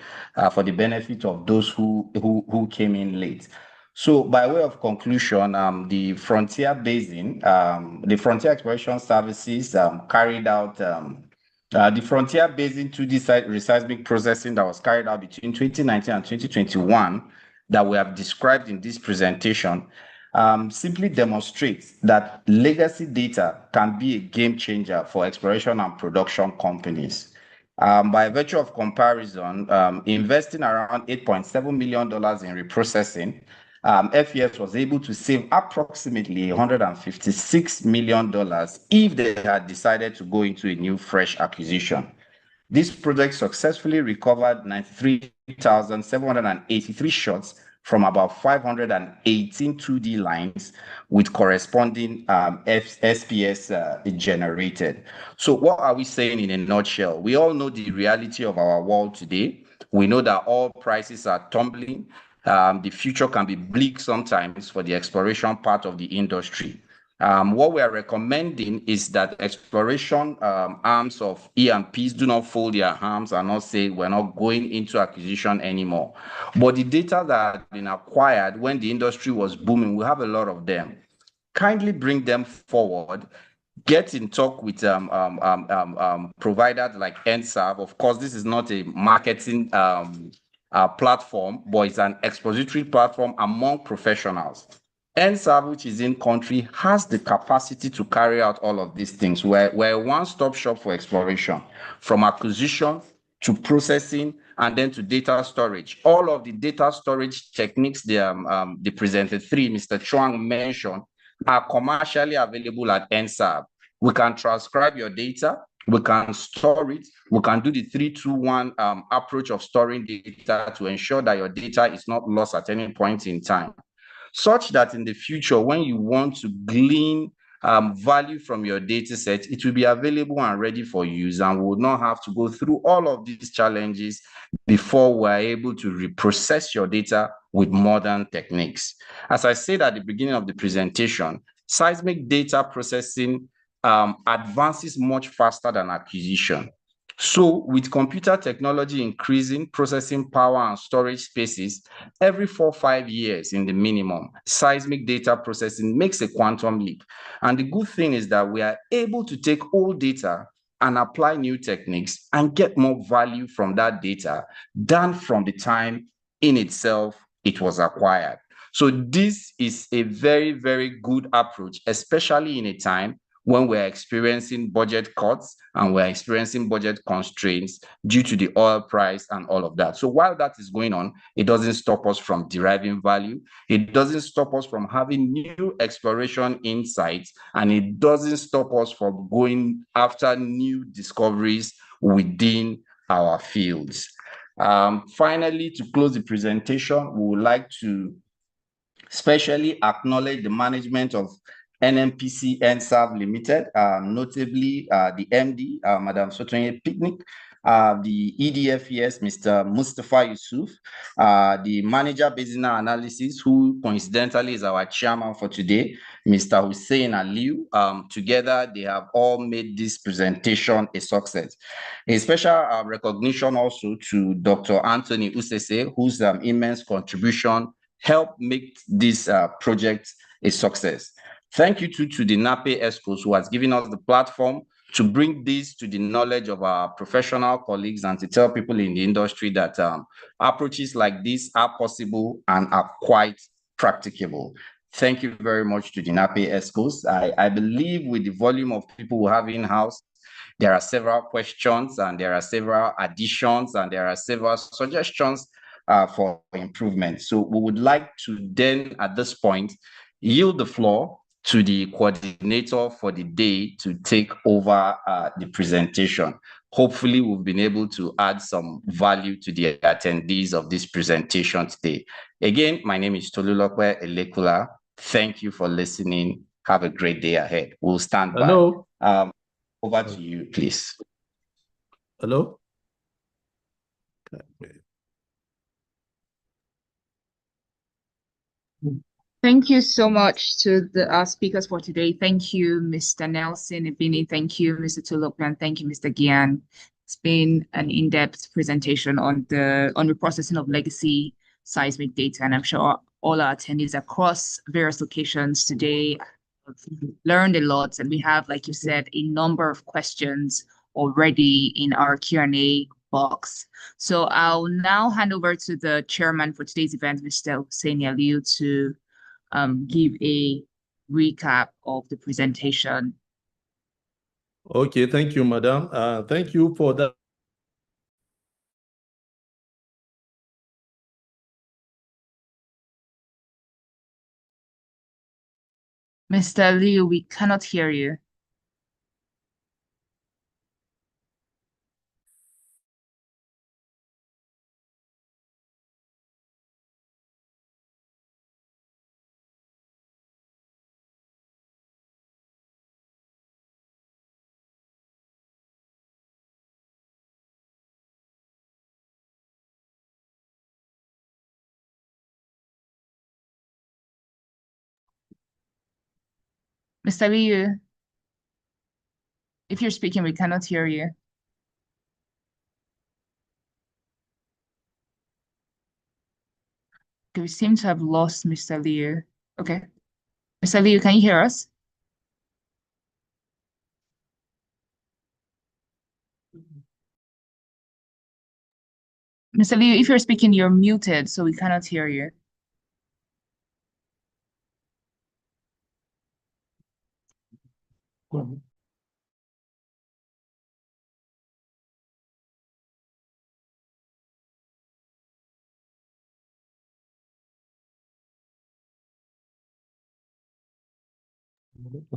for the benefit of those who came in late. So by way of conclusion, the Frontier Basin, the Frontier Exploration Services carried out the Frontier Basin 2D seismic processing that was carried out between 2019 and 2021 that we have described in this presentation simply demonstrates that legacy data can be a game changer for exploration and production companies. By virtue of comparison, investing around $8.7 million in reprocessing FES was able to save approximately $156 million if they had decided to go into a new fresh acquisition. This project successfully recovered 93,783 shots from about 518 2D lines with corresponding SPS generated. So what are we saying in a nutshell? We all know the reality of our world today. We know that all prices are tumbling. The future can be bleak sometimes for the exploration part of the industry. What we are recommending is that exploration arms of E&Ps do not fold their arms and not say we're not going into acquisition anymore. But the data that had been acquired when the industry was booming, we have a lot of them. Kindly bring them forward. Get in talk with providers like NSAB. Of course, this is not a marketing platform, but it's an expository platform among professionals. NSAB, which is in country, has the capacity to carry out all of these things. We're a one-stop shop for exploration, from acquisition to processing and then to data storage. All of the data storage techniques they presented, three Mr. Chuwang mentioned, are commercially available at NSAB. We can transcribe your data, we can store it, we can do the 3-2-1 approach of storing data to ensure that your data is not lost at any point in time, such that in the future, when you want to glean value from your data set, it will be available and ready for use, and we will not have to go through all of these challenges before we're able to reprocess your data with modern techniques. As I said at the beginning of the presentation, seismic data processing advances much faster than acquisition. So with computer technology increasing processing power and storage spaces, every 4 or 5 years in the minimum, seismic data processing makes a quantum leap. And the good thing is that we are able to take old data and apply new techniques and get more value from that data than from the time in itself it was acquired. So this is a very, very good approach, especially in a time when we're experiencing budget cuts and we're experiencing budget constraints due to the oil price and all of that. So while that is going on, it doesn't stop us from deriving value. It doesn't stop us from having new exploration insights, and it doesn't stop us from going after new discoveries within our fields. Finally, to close the presentation, we would like to especially acknowledge the management of NMPC NSAB Limited, notably the MD, Madam Sotonye Picnic, the EDFES, Mr. Mustafa Yusuf, the manager Basinal Analysis, who coincidentally is our chairman for today, Mr. Hussein Aliu. Together, they have all made this presentation a success. A special recognition also to Dr. Anthony Usese, whose immense contribution helped make this project a success. Thank you to the NAPE ESCOs, who has given us the platform to bring this to the knowledge of our professional colleagues and to tell people in the industry that approaches like this are possible and are quite practicable. Thank you very much to the NAPE ESCOs. I believe with the volume of people we have in-house, there are several questions and there are several additions and there are several suggestions for improvement. So we would like to then, at this point, yield the floor to the coordinator for the day to take over the presentation. Hopefully, we've been able to add some value to the attendees of this presentation today. Again, my name is Tolulope Elekula. Thank you for listening. Have a great day ahead. We'll stand by. Hello. Over to you, please. Hello. Okay. Thank you so much to our speakers for today. Thank you, Mr. Nelson Ebini. Thank you, Mr. Tolulope, and thank you, Mr. Gian. It's been an in-depth presentation on the reprocessing of legacy seismic data, and I'm sure all our attendees across various locations today have learned a lot, and we have, like you said, a number of questions already in our Q&A box. So I'll now hand over to the chairman for today's event, Mr. Hussein Aliu, to give a recap of the presentation. Okay, thank you, madam. Thank you for that. Mr. Liu, we cannot hear you. Mr. Liu, if you're speaking, we cannot hear you. Okay, we seem to have lost Mr. Liu. Okay. Mr. Liu, can you hear us? Mr. Liu, if you're speaking, you're muted, so we cannot hear you. Go on.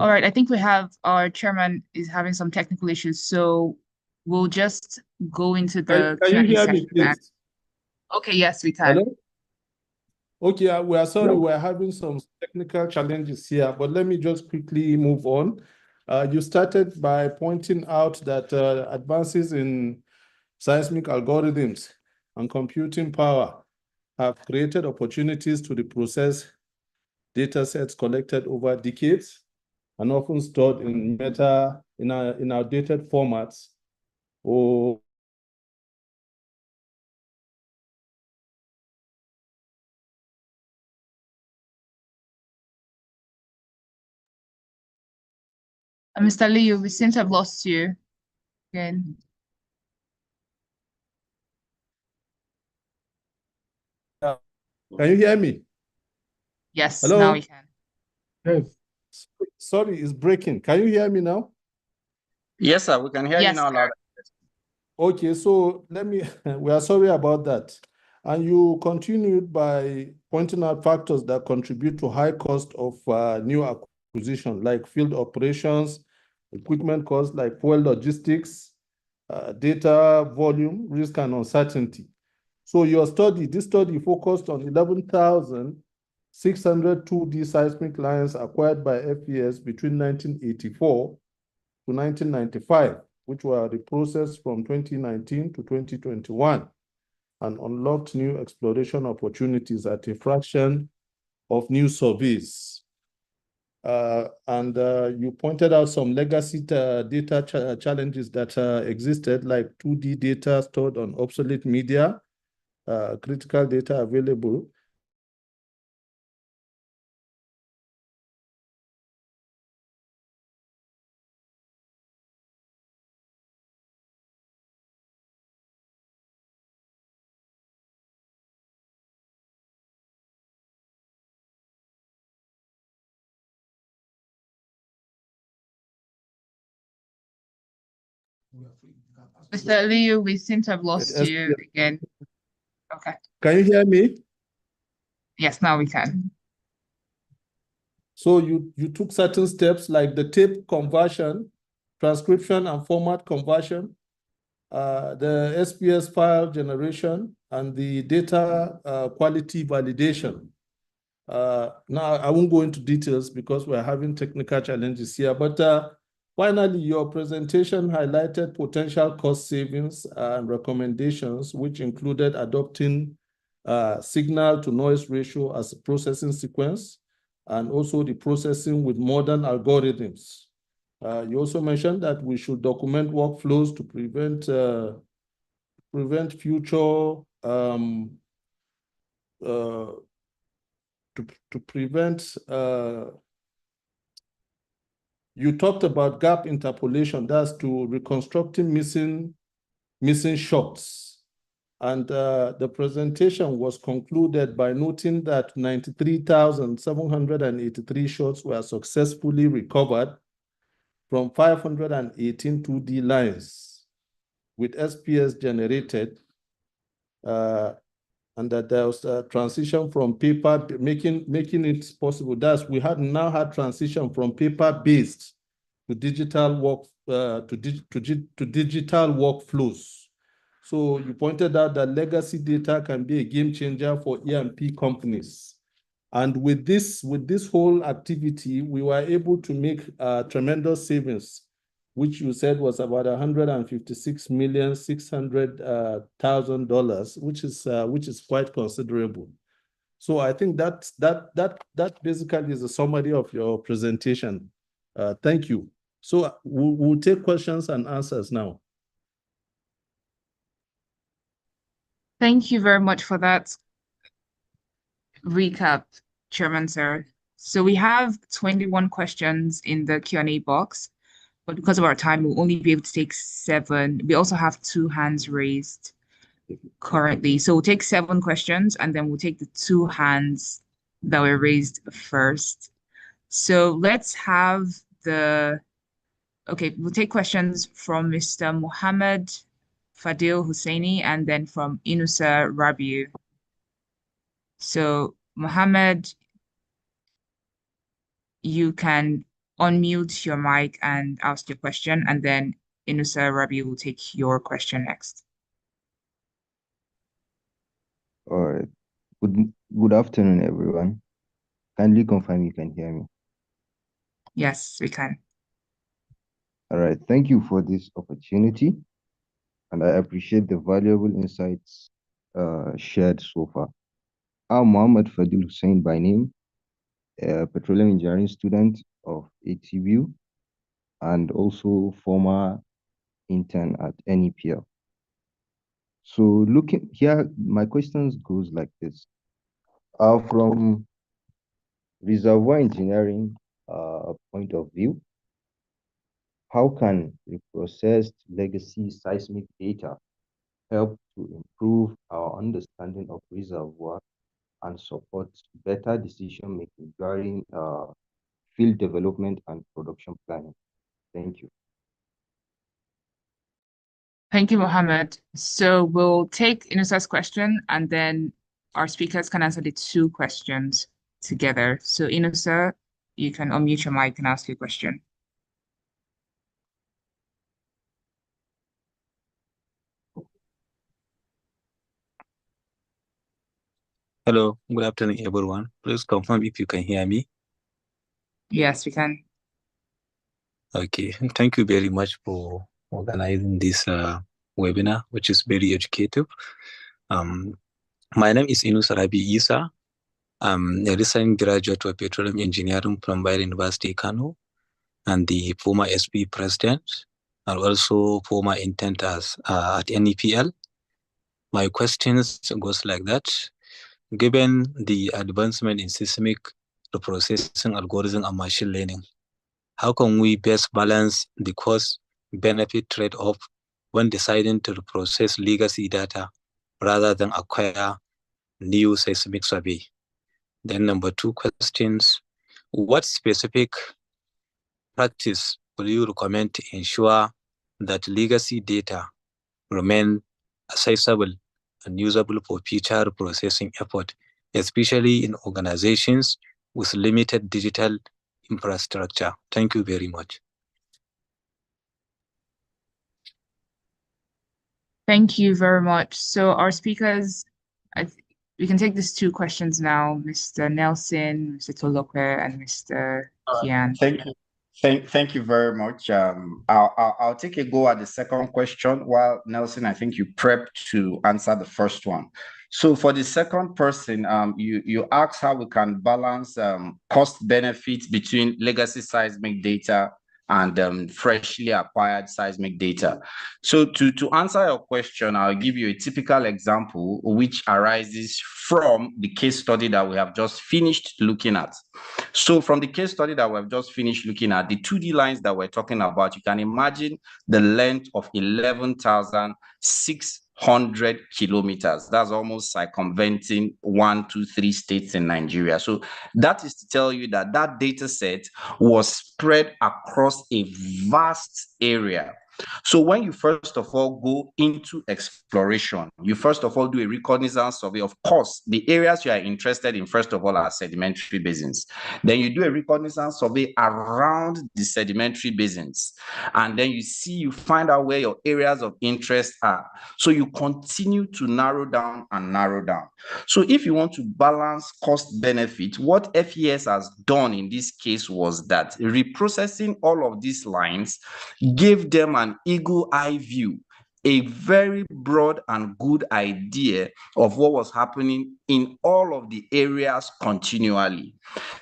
All right, I think we have our chairman is having some technical issues, so we'll just go into the Can you Q&A hear me, session. please? Okay, yes, we can. Hello? Okay, we are sorry, No. we're having some technical challenges here, but let me just quickly move on. You started by pointing out that advances in seismic algorithms and computing power have created opportunities to reprocess data sets collected over decades and often stored in outdated formats or Mr. Liu, we seem to have lost you again. Can you hear me? Yes, Hello? now we can. Yes. Sorry, it's breaking. Can you hear me now? Yes, sir, we can hear you Yes, now sir. loud. Okay, so we are sorry about that. And you continued by pointing out factors that contribute to high cost of new acquisition, like field operations, equipment costs, like fuel logistics, data volume, risk, and uncertainty. So this study focused on 11,600 2D seismic lines acquired by FPS between 1984 to 1995, which were reprocessed from 2019 to 2021 and unlocked new exploration opportunities at a fraction of new surveys. You pointed out some legacy data challenges that existed, like 2D data stored on obsolete media, critical data available. Mr. Liu, we seem to have lost you again. Okay. Can you hear me? Yes, now we can. So you took certain steps like the tape conversion, transcription and format conversion, the SPS file generation, and the data quality validation. Now, I won't go into details because we're having technical challenges here, but finally, your presentation highlighted potential cost savings and recommendations, which included adopting signal to noise ratio as a processing sequence, and also the processing with modern algorithms. You also mentioned that we should document workflows to prevent future you talked about gap interpolation, that's to reconstructing missing shots. And the presentation was concluded by noting that 93,783 shots were successfully recovered from 518 2D lines with SPS generated and that there was a transition from paper, making it possible. Thus, we now had transition from paper-based to digital work to digital workflows. So you pointed out that legacy data can be a game changer for E&P companies. And with this whole activity, we were able to make tremendous savings, which you said was about $156,600,000, which is quite considerable. So I think that basically is a summary of your presentation. Thank you. So we'll take questions and answers now. Thank you very much for that recap, Chairman, sir. So we have 21 questions in the Q&A box, but because of our time, we'll only be able to take 7. We also have 2 hands raised currently. So we'll take 7 questions, and then we'll take the 2 hands that were raised first. So let's have we'll take questions from Mr. Mohammed Fadil Husseini and then from Inusa Rabiu. So Mohammed, you can unmute your mic and ask your question, and then Inusa Rabiu will take your question next. All right. Good afternoon, everyone. Kindly confirm you can hear me. Yes, we can. All right. Thank you for this opportunity, and I appreciate the valuable insights shared so far. I'm Mohammed Fadil Hussein by name, a petroleum engineering student of ATVU, and also former intern at NEPL. So looking here, my questions goes like this. From reservoir engineering point of view, how can reprocessed legacy seismic data help to improve our understanding of reservoir and support better decision-making during field development and production planning? Thank you. Thank you, Mohammed. So we'll take Inusa's question, and then our speakers can answer the 2 questions together. So Inusa, you can unmute your mic and ask your question. Hello, good afternoon, everyone. Please confirm if you can hear me. Yes, we can. Okay, thank you very much for organizing this webinar, which is very educative. My name is Inus Rabi Isa. I'm a recent graduate of Petroleum Engineering from Bayer University, Kano, and the former SP president, and also former intern at NEPL. My questions goes like that. Given the advancement in seismic reprocessing algorithm and machine learning, how can we best balance the cost-benefit trade-off when deciding to reprocess legacy data rather than acquire new seismic survey? Then number 2 questions, what specific practice will you recommend to ensure that legacy data remain accessible and usable for future processing effort, especially in organizations with limited digital infrastructure? Thank you very much. Thank you very much. So our speakers, we can take these 2 questions now, Mr. Nelson, Mr. Tolulope, and Mr. Kian. Thank you. Thank you very much. I'll take a go at the second question, while Nelson, I think you prepped to answer the first one. So for the second person, you asked how we can balance cost benefits between legacy seismic data and freshly acquired seismic data. So to answer your question, I'll give you a typical example which arises from the case study that we have just finished looking at. So from the case study that we have just finished looking at, the 2D lines that we're talking about, you can imagine the length of 11,600 kilometers. That's almost circumventing 1, 2, 3 states in Nigeria. So that is to tell you that that data set was spread across a vast area. So when you first of all go into exploration, you first of all do a reconnaissance survey. Of course, the areas you are interested in, first of all, are sedimentary basins. Then you do a reconnaissance survey around the sedimentary basins. And then you find out where your areas of interest are. So you continue to narrow down and narrow down. So if you want to balance cost benefit, what FES has done in this case was that reprocessing all of these lines gave them an eagle eye view, a very broad and good idea of what was happening in all of the areas continually.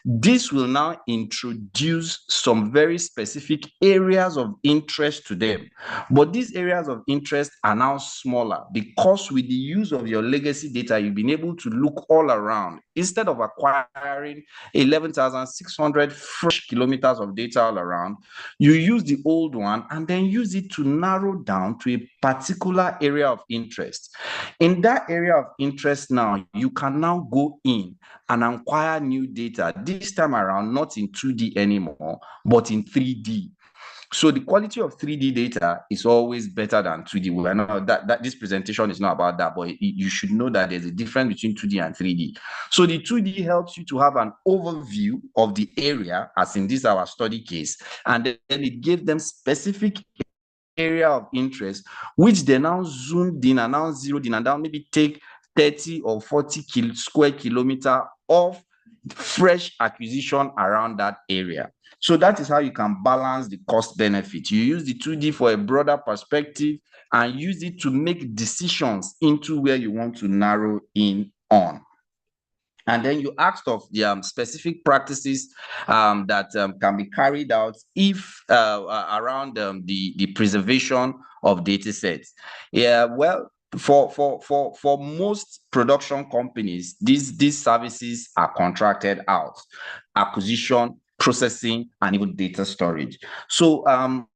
This will now introduce some very specific areas of interest to them. But these areas of interest are now smaller because with the use of your legacy data, you've been able to look all around. Instead of acquiring 11,600 fresh kilometers of data all around, you use the old one and then use it to narrow down to a particular area of interest. In that area of interest now, you can now go in and acquire new data, this time around not in 2D anymore, but in 3D. So the quality of 3D data is always better than 2D. I know that this presentation is not about that, but you should know that there's a difference between 2D and 3D. So the 2D helps you to have an overview of the area, as in this our study case, and then it gives them specific area of interest, which they now zoomed in and now zeroed in and now maybe take 30 or 40 square kilometer of fresh acquisition around that area. So that is how you can balance the cost benefit. You use the 2D for a broader perspective and use it to make decisions into where you want to narrow in on. And then you asked of the specific practices that can be carried out if around the preservation of data sets. Yeah, well, for most production companies, these services are contracted out: acquisition, processing, and even data storage. So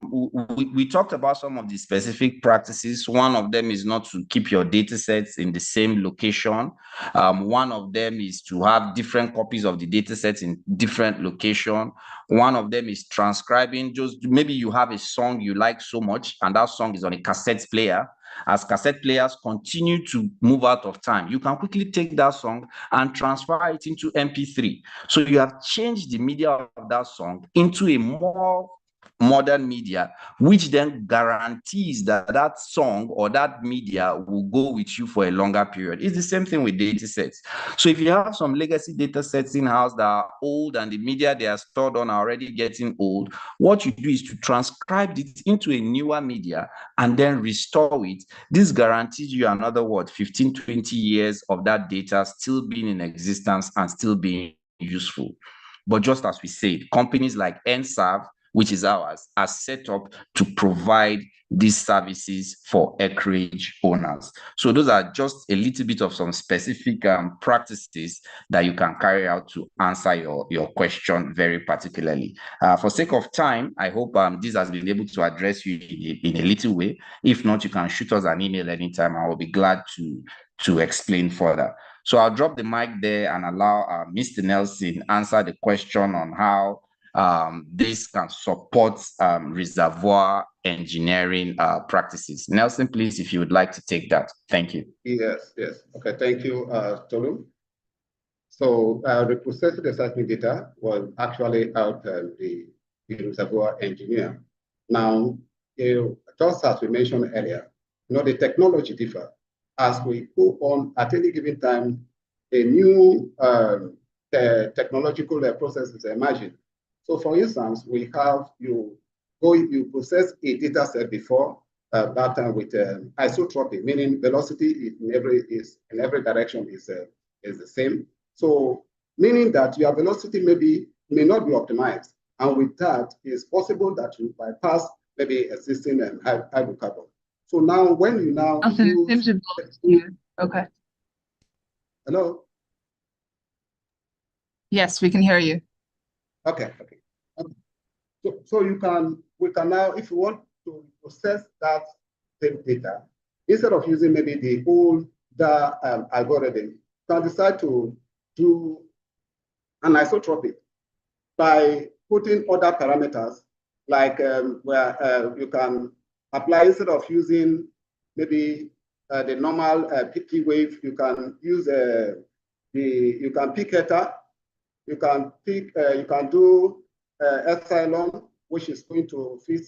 we talked about some of the specific practices. One of them is not to keep your data sets in the same location. One of them is to have different copies of the data sets in different location. One of them is transcribing. Just maybe you have a song you like so much, and that song is on a cassette player. As cassette players continue to move out of time, you can quickly take that song and transfer it into MP3. So you have changed the media of that song into a more modern media, which then guarantees that that song or that media will go with you for a longer period. It's the same thing with data sets. So if you have some legacy data sets in-house that are old and the media they are stored on are already getting old, what you do is to transcribe it into a newer media and then restore it. This guarantees you another 15, 20 years of that data still being in existence and still being useful. But just as we said, companies like NSAV, which is ours, are set up to provide these services for acreage owners. So those are just a little bit of some specific practices that you can carry out to answer your question very particularly. For sake of time, I hope this has been able to address you in a little way. If not, you can shoot us an email anytime. I will be glad to explain further. So I'll drop the mic there and allow Mr. Nelson answer the question on how this can support reservoir engineering practices. Nelson, please, if you would like to take that. Thank you. Yes. Okay, thank you, Tolu. So reprocessing the seismic data was actually out the reservoir engineer. Now, just as we mentioned earlier, the technology differs. As we go on at any given time, a new technological process is emerging. So for instance, we have you process a data set before that time with isotropy, meaning velocity in every direction is the same. So meaning that your velocity may not be optimized, and with that, it's possible that you bypass maybe existing hydrocarbon. So now, when you now Okay. Hello. Yes, we can hear you. Okay. So we can now, if you want to process that same data, instead of using maybe the old algorithm, you can decide to do an isotropic by putting other parameters like where you can apply instead of using maybe the normal P wave. You can use you can pick eta. You can pick. You can do epsilon, which is going to fit.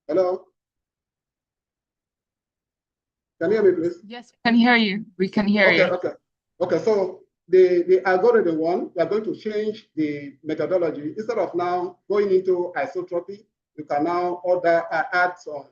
Hello. Can you hear me, please? Yes, we can hear you. We can hear you. Okay. So the algorithm one, we are going to change the methodology. Instead of now going into isotropy, you can now add some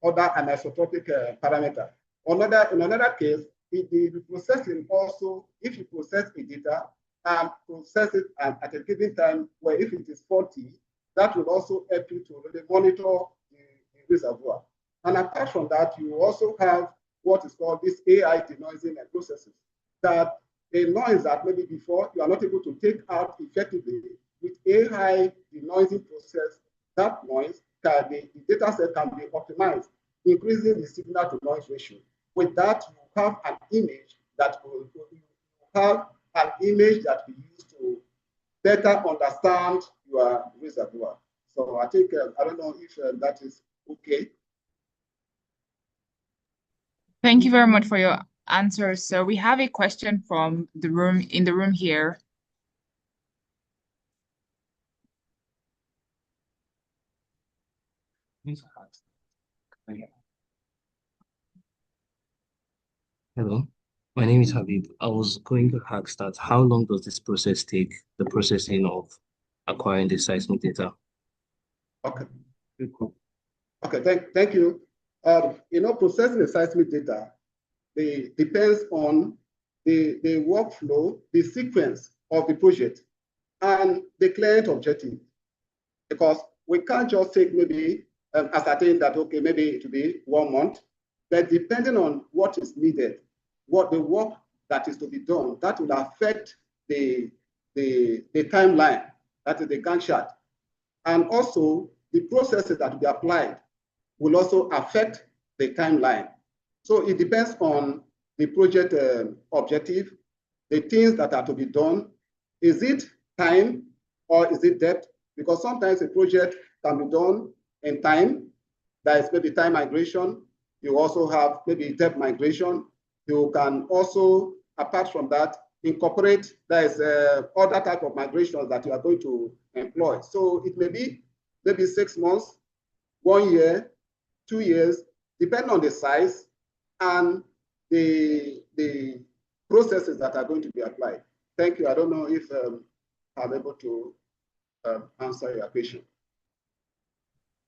other anisotropic parameter. In another case, the processing also, if you process a data and process it at a given time, where if it is faulty, that will also help you to really monitor the reservoir. And apart from that, you also have what is called this AI denoising and processes. That a noise that maybe before you are not able to take out effectively, with AI denoising process, that noise can be, the data set can be optimized, increasing the signal to noise ratio. With that, you have an image that will we use to better understand your reservoir. So I think I don't know if that is okay. Thank you very much for your answer. So we have a question from the room here. Hello, my name is Habib. I was going to ask that how long does this process take, the processing of acquiring the seismic data? Okay. Okay, thank you. Processing the seismic data, depends on the workflow, the sequence of the project, and the client objective. Because we can't just take maybe ascertain that, okay, maybe it will be 1 month, but depending on what is needed, what the work that is to be done, that will affect the timeline, that is the Gantt chart. And also the processes that will be applied will also affect the timeline. So it depends on the project objective, the things that are to be done. Is it time or is it depth? Because sometimes a project can be done in time. There is maybe time migration. You also have maybe depth migration. You can also, apart from that, incorporate, there is other type of migrations that you are going to employ. So it may be maybe 6 months, 1 year, 2 years, depending on the size and the processes that are going to be applied. Thank you. I don't know if I'm able to answer your question.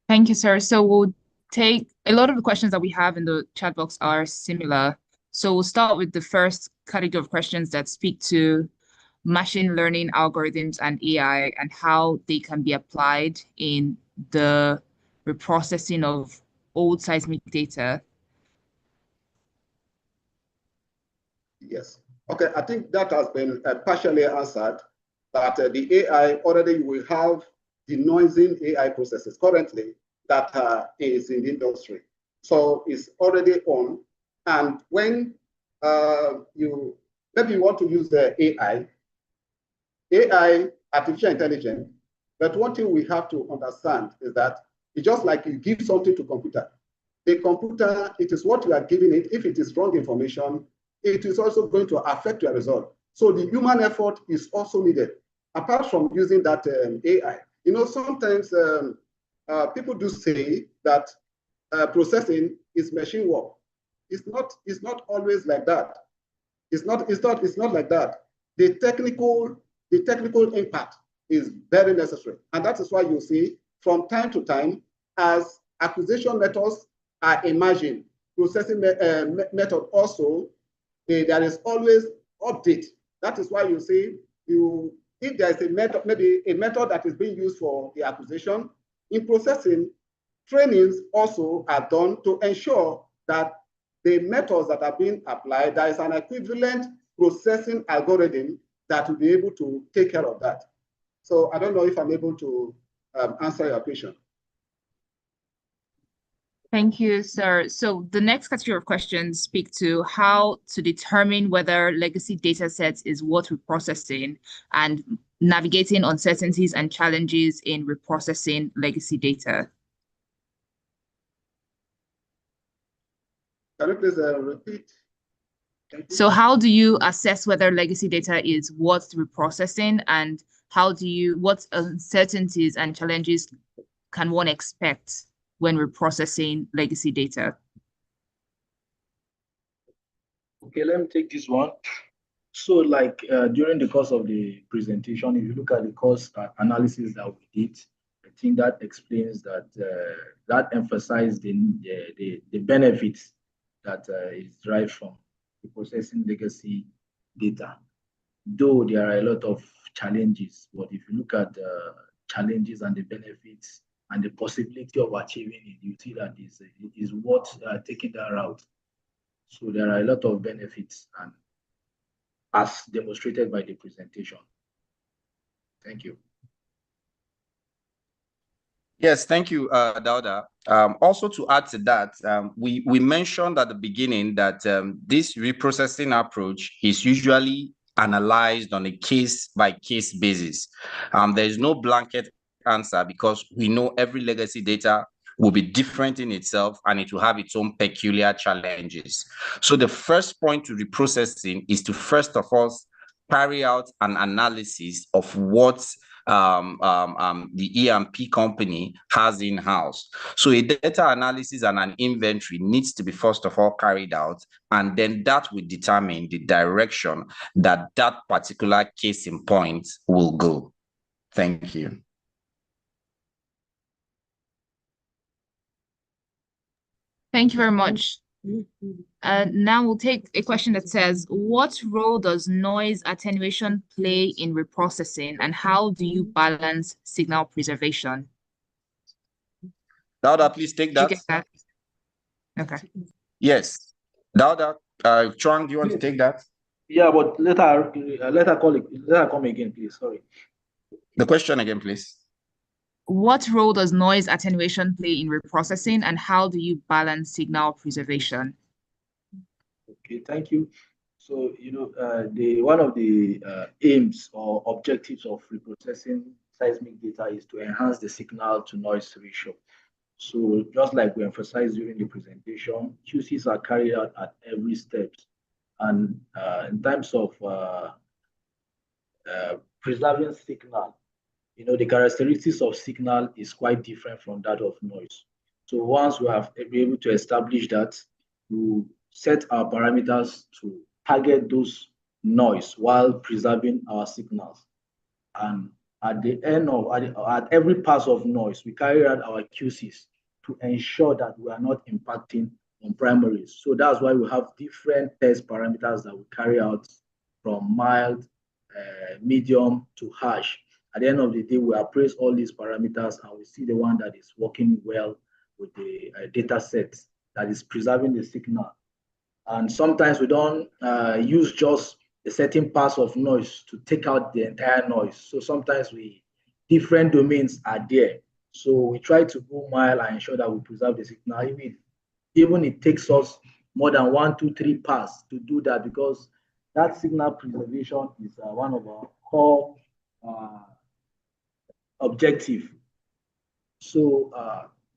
Thank you, sir. So we'll take a lot of the questions that we have in the chat box are similar. So we'll start with the first category of questions that speak to machine learning algorithms and AI and how they can be applied in the reprocessing of old seismic data. Yes. Okay, I think that has been partially answered, that the AI already will have denoising AI processes currently that is in the industry. So it's already on. And when maybe you want to use the AI, artificial intelligence, but one thing we have to understand is that it's just like you give something to computer. The computer, it is what you are giving it. If it is wrong information, it is also going to affect your result. So the human effort is also needed, apart from using that AI. Sometimes people do say that processing is machine work. It's not always like that. It's not like that. The technical impact is very necessary. And that is why you see from time to time, as acquisition methods are emerging, processing method also, there is always update. That is why you see, if there is a method, maybe a method that is being used for the acquisition, in processing, trainings also are done to ensure that the methods that are being applied, there is an equivalent processing algorithm that will be able to take care of that. So I don't know if I'm able to answer your question. Thank you, sir. So the next category of questions speak to how to determine whether legacy data sets is worth reprocessing and navigating uncertainties and challenges in reprocessing legacy data. Can you please repeat? So how do you assess whether legacy data is worth reprocessing, and what uncertainties and challenges can one expect when reprocessing legacy data? Okay, let me take this one. So like during the course of the presentation, if you look at the cost analysis that we did, I think that explains that, that emphasized the benefits that is derived from the processing legacy data. Though there are a lot of challenges, but if you look at the challenges and the benefits and the possibility of achieving it, you see that it is worth taking that route. So there are a lot of benefits, and as demonstrated by the presentation. Thank you. Yes, thank you, Dawuda. Also to add to that, we mentioned at the beginning that this reprocessing approach is usually analyzed on a case-by-case basis. There is no blanket answer because we know every legacy data will be different in itself and it will have its own peculiar challenges. So the first point to reprocessing is to first of all carry out an analysis of what the E&P company has in-house. So a data analysis and an inventory needs to be first of all carried out, and then that will determine the direction that that particular case in point will go. Thank you. Thank you very much. Now we'll take a question that says, what role does noise attenuation play in reprocessing, and how do you balance signal preservation? Dawuda, please take that. Did you get that? Okay. Yes. Dawuda, Chuwang, do you want to take that? Yeah, but let her come again, please. Sorry. The question again, please. What role does noise attenuation play in reprocessing, and how do you balance signal preservation? Okay, thank you. So, one of the aims or objectives of reprocessing seismic data is to enhance the signal to noise ratio. So just like we emphasized during the presentation, QCs are carried out at every step. And in terms of preserving signal, the characteristics of signal is quite different from that of noise. So once we have been able to establish that, we set our parameters to target those noise while preserving our signals. And at the end of, at every pass of noise, we carry out our QCs to ensure that we are not impacting on primaries. So that's why we have different test parameters that we carry out from mild, medium to harsh. At the end of the day, we appraise all these parameters and we see the one that is working well with the data set that is preserving the signal. And sometimes we don't use just a certain pass of noise to take out the entire noise. So sometimes different domains are there. So we try to go mild and ensure that we preserve the signal. Even it takes us more than 1, 2, 3 pass to do that, because that signal preservation is one of our core objective. So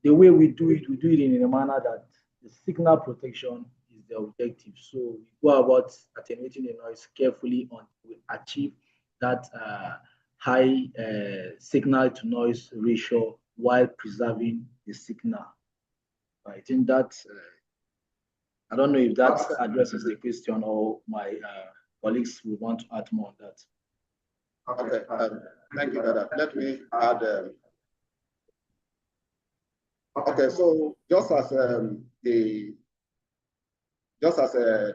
the way we do it in a manner that the signal protection is the objective. So we go about attenuating the noise carefully until we achieve that high signal to noise ratio while preserving the signal. I think that, I don't know if that addresses the question, or my colleagues will want to add more on that. Okay, thank you, Dada. Let me add. Okay, so just as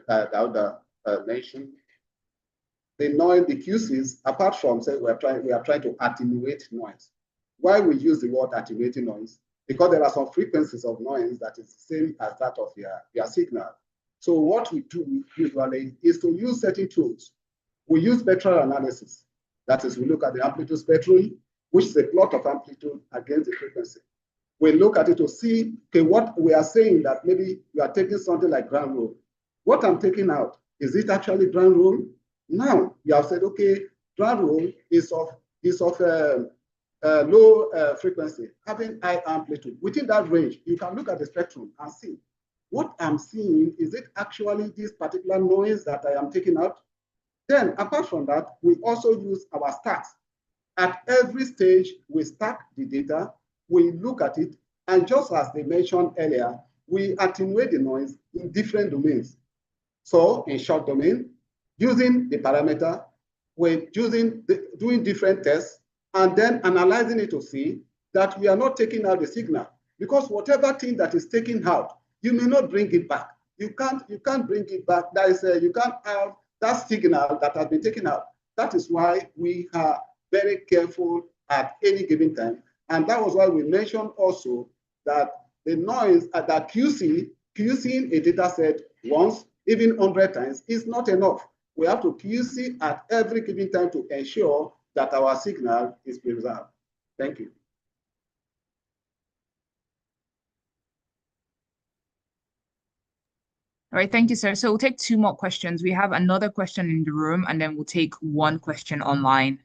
Dawuda mentioned, the noise, the QCs, apart from saying we are trying to attenuate noise. Why we use the word attenuating noise? Because there are some frequencies of noise that is the same as that of your signal. So what we do usually is to use certain tools. We use spectral analysis. That is, we look at the amplitude spectrum, which is a plot of amplitude against the frequency. We look at it to see, okay, what we are saying that maybe we are taking something like ground roll. What I'm taking out, is it actually ground roll? Now, you have said, okay, ground roll is of is of low frequency, having high amplitude. Within that range, you can look at the spectrum and see what I'm seeing. Is it actually this particular noise that I am taking out? Then, apart from that, we also use our stats. At every stage, we stack the data, we look at it, and just as they mentioned earlier, we attenuate the noise in different domains. So, in short domain, using the parameter, we're doing different tests, and then analyzing it to see that we are not taking out the signal, because whatever thing that is taken out, you may not bring it back. You can't bring it back. That is, you can't have that signal that has been taken out. That is why we are very careful at any given time. And that was why we mentioned also that the noise at that QCing a data set once, even 100 times, is not enough. We have to QC at every given time to ensure that our signal is preserved. Thank you. All right, thank you, sir. So we'll take 2 more questions. We have another question in the room, and then we'll take 1 question online.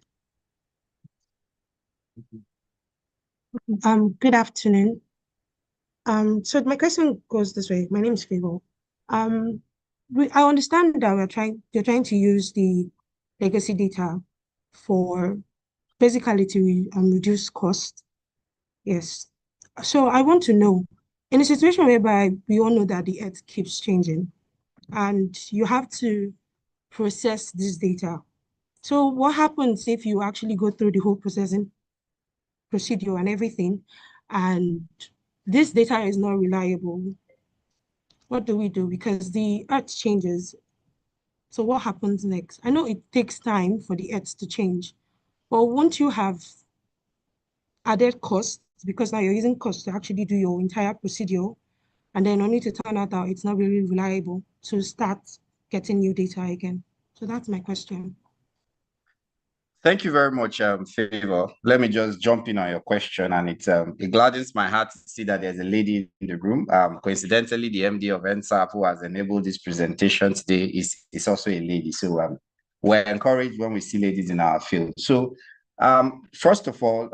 Good afternoon. So my question goes this way. My name is Favor. I understand that you're trying to use the legacy data for basically to reduce cost. Yes. So I want to know, in a situation whereby we all know that the earth keeps changing and you have to process this data. So what happens if you actually go through the whole processing procedure and everything, and this data is not reliable? What do we do? Because the earth changes. So what happens next? I know it takes time for the earth to change, but won't you have added costs, because now you're using costs to actually do your entire procedure, and then only to turn out that it's not really reliable to start getting new data again? So that's my question. Thank you very much, Favor. Let me just jump in on your question, and it gladdens my heart to see that there's a lady in the room. Coincidentally, the MD of NSAP who has enabled this presentation today is also a lady. So we're encouraged when we see ladies in our field. So first of all,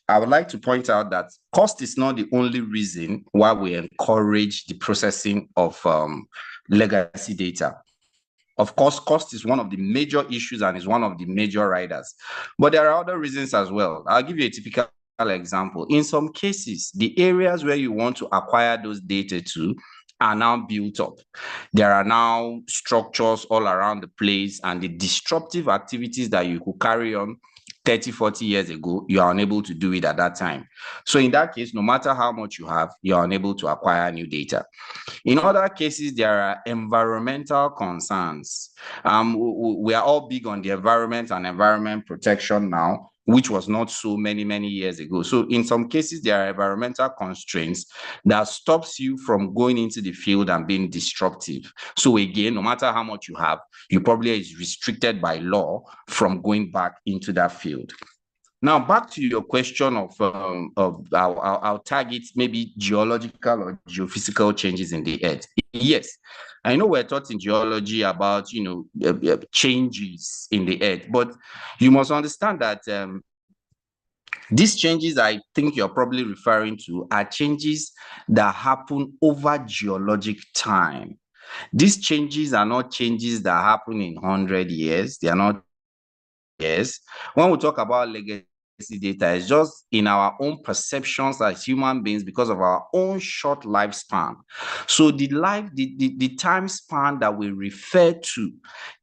I would like to point out that cost is not the only reason why we encourage the processing of legacy data. Of course, cost is one of the major issues and is one of the major riders. But there are other reasons as well. I'll give you a typical example. In some cases, the areas where you want to acquire those data to are now built up. There are now structures all around the place, and the disruptive activities that you could carry on 30, 40 years ago, you are unable to do it at that time. So in that case, no matter how much you have, you are unable to acquire new data. In other cases, there are environmental concerns. We are all big on the environment and environment protection now, which was not so many years ago. So in some cases, there are environmental constraints that stops you from going into the field and being disruptive. So again, no matter how much you have, you probably is restricted by law from going back into that field. Now, back to your question of our targets, maybe geological or geophysical changes in the earth. Yes, I know we're taught in geology about, changes in the earth, but you must understand that these changes I think you're probably referring to are changes that happen over geologic time. These changes are not changes that happen in 100 years. They are not years. When we talk about legacy data, it's just in our own perceptions as human beings because of our own short lifespan. So the time span that we refer to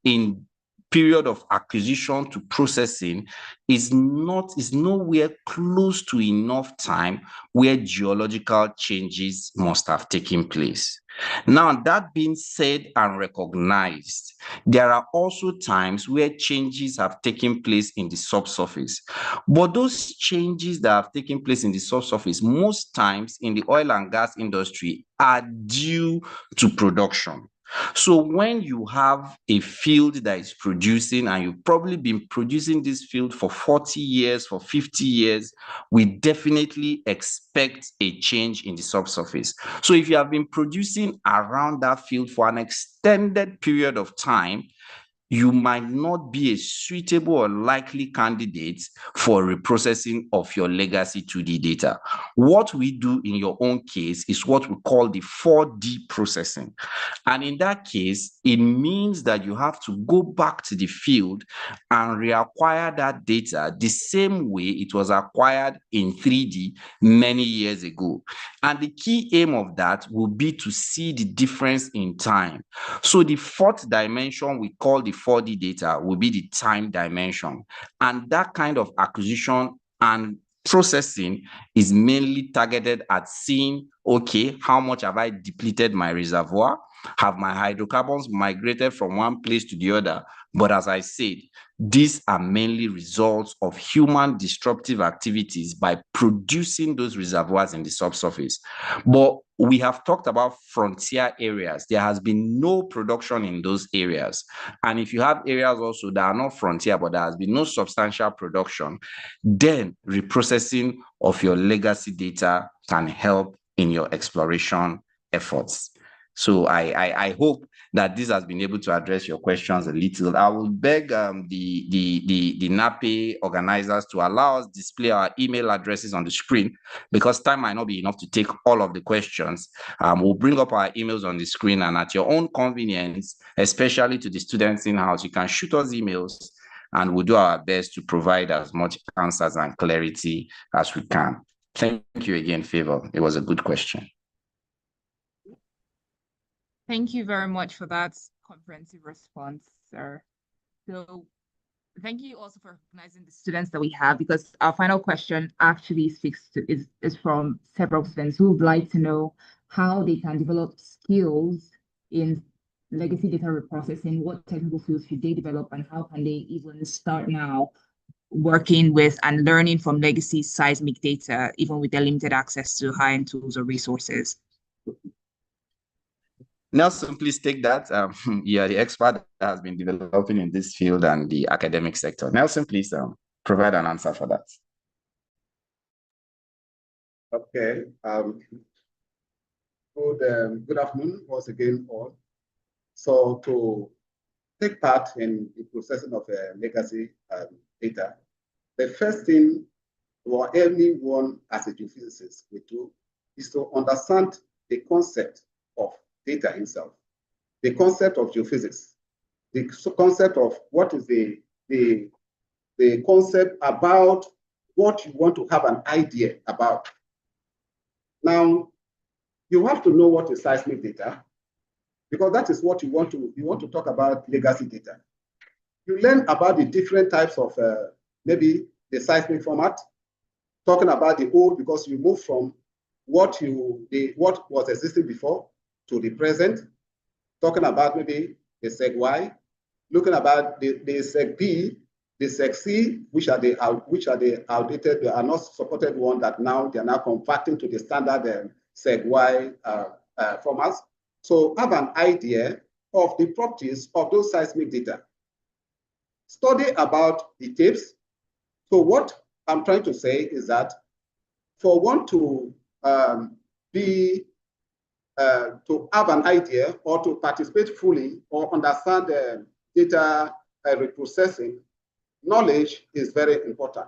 in period of acquisition to processing is nowhere close to enough time where geological changes must have taken place. Now, that being said and recognized, there are also times where changes have taken place in the subsurface. But those changes that have taken place in the subsurface, most times in the oil and gas industry, are due to production. So when you have a field that is producing, and you've probably been producing this field for 40 years, for 50 years, we definitely expect a change in the subsurface. So if you have been producing around that field for an extended period of time, you might not be a suitable or likely candidate for reprocessing of your legacy 2D data. What we do in your own case is what we call the 4D processing. And in that case, it means that you have to go back to the field and reacquire that data the same way it was acquired in 3D many years ago. And the key aim of that will be to see the difference in time. So the fourth dimension we call the 4D data will be the time dimension. And that kind of acquisition and processing is mainly targeted at seeing, okay, how much have I depleted my reservoir? Have my hydrocarbons migrated from one place to the other? But as I said, these are mainly results of human disruptive activities by producing those reservoirs in the subsurface. But we have talked about frontier areas. There has been no production in those areas. And if you have areas also that are not frontier, but there has been no substantial production, then reprocessing of your legacy data can help in your exploration efforts. So I hope that this has been able to address your questions a little. I will beg the NAPE organizers to allow us display our email addresses on the screen, because time might not be enough to take all of the questions. We'll bring up our emails on the screen, and at your own convenience, especially to the students in-house, you can shoot us emails and we'll do our best to provide as much answers and clarity as we can. Thank you again, Favor. It was a good question. Thank you very much for that comprehensive response, sir. So thank you also for recognizing the students that we have, because our final question actually is from several students who would like to know how they can develop skills in legacy data reprocessing. What technical skills should they develop, and how can they even start now working with and learning from legacy seismic data, even with their limited access to high-end tools or resources? Nelson, please take that. You are the expert that has been developing in this field and the academic sector. Nelson, please provide an answer for that. Okay. Good afternoon once again, all. So to take part in the processing of legacy data, the first thing for anyone as a geophysicist will do is to understand the concept of data itself, the concept of geophysics, the concept of what is the concept about what you want to have an idea about. Now, you have to know what is seismic data, because that is what you want to talk about legacy data. You learn about the different types of maybe the seismic format, talking about the old, because you move from what was existing before to the present, talking about maybe the seg Y, looking about the seg B, the seg C, which are the outdated, they are not supported one that now they are now converting to the standard seg Y formats. So have an idea of the properties of those seismic data. Study about the tapes. So what I'm trying to say is that for one to to have an idea or to participate fully or understand data reprocessing, knowledge is very important.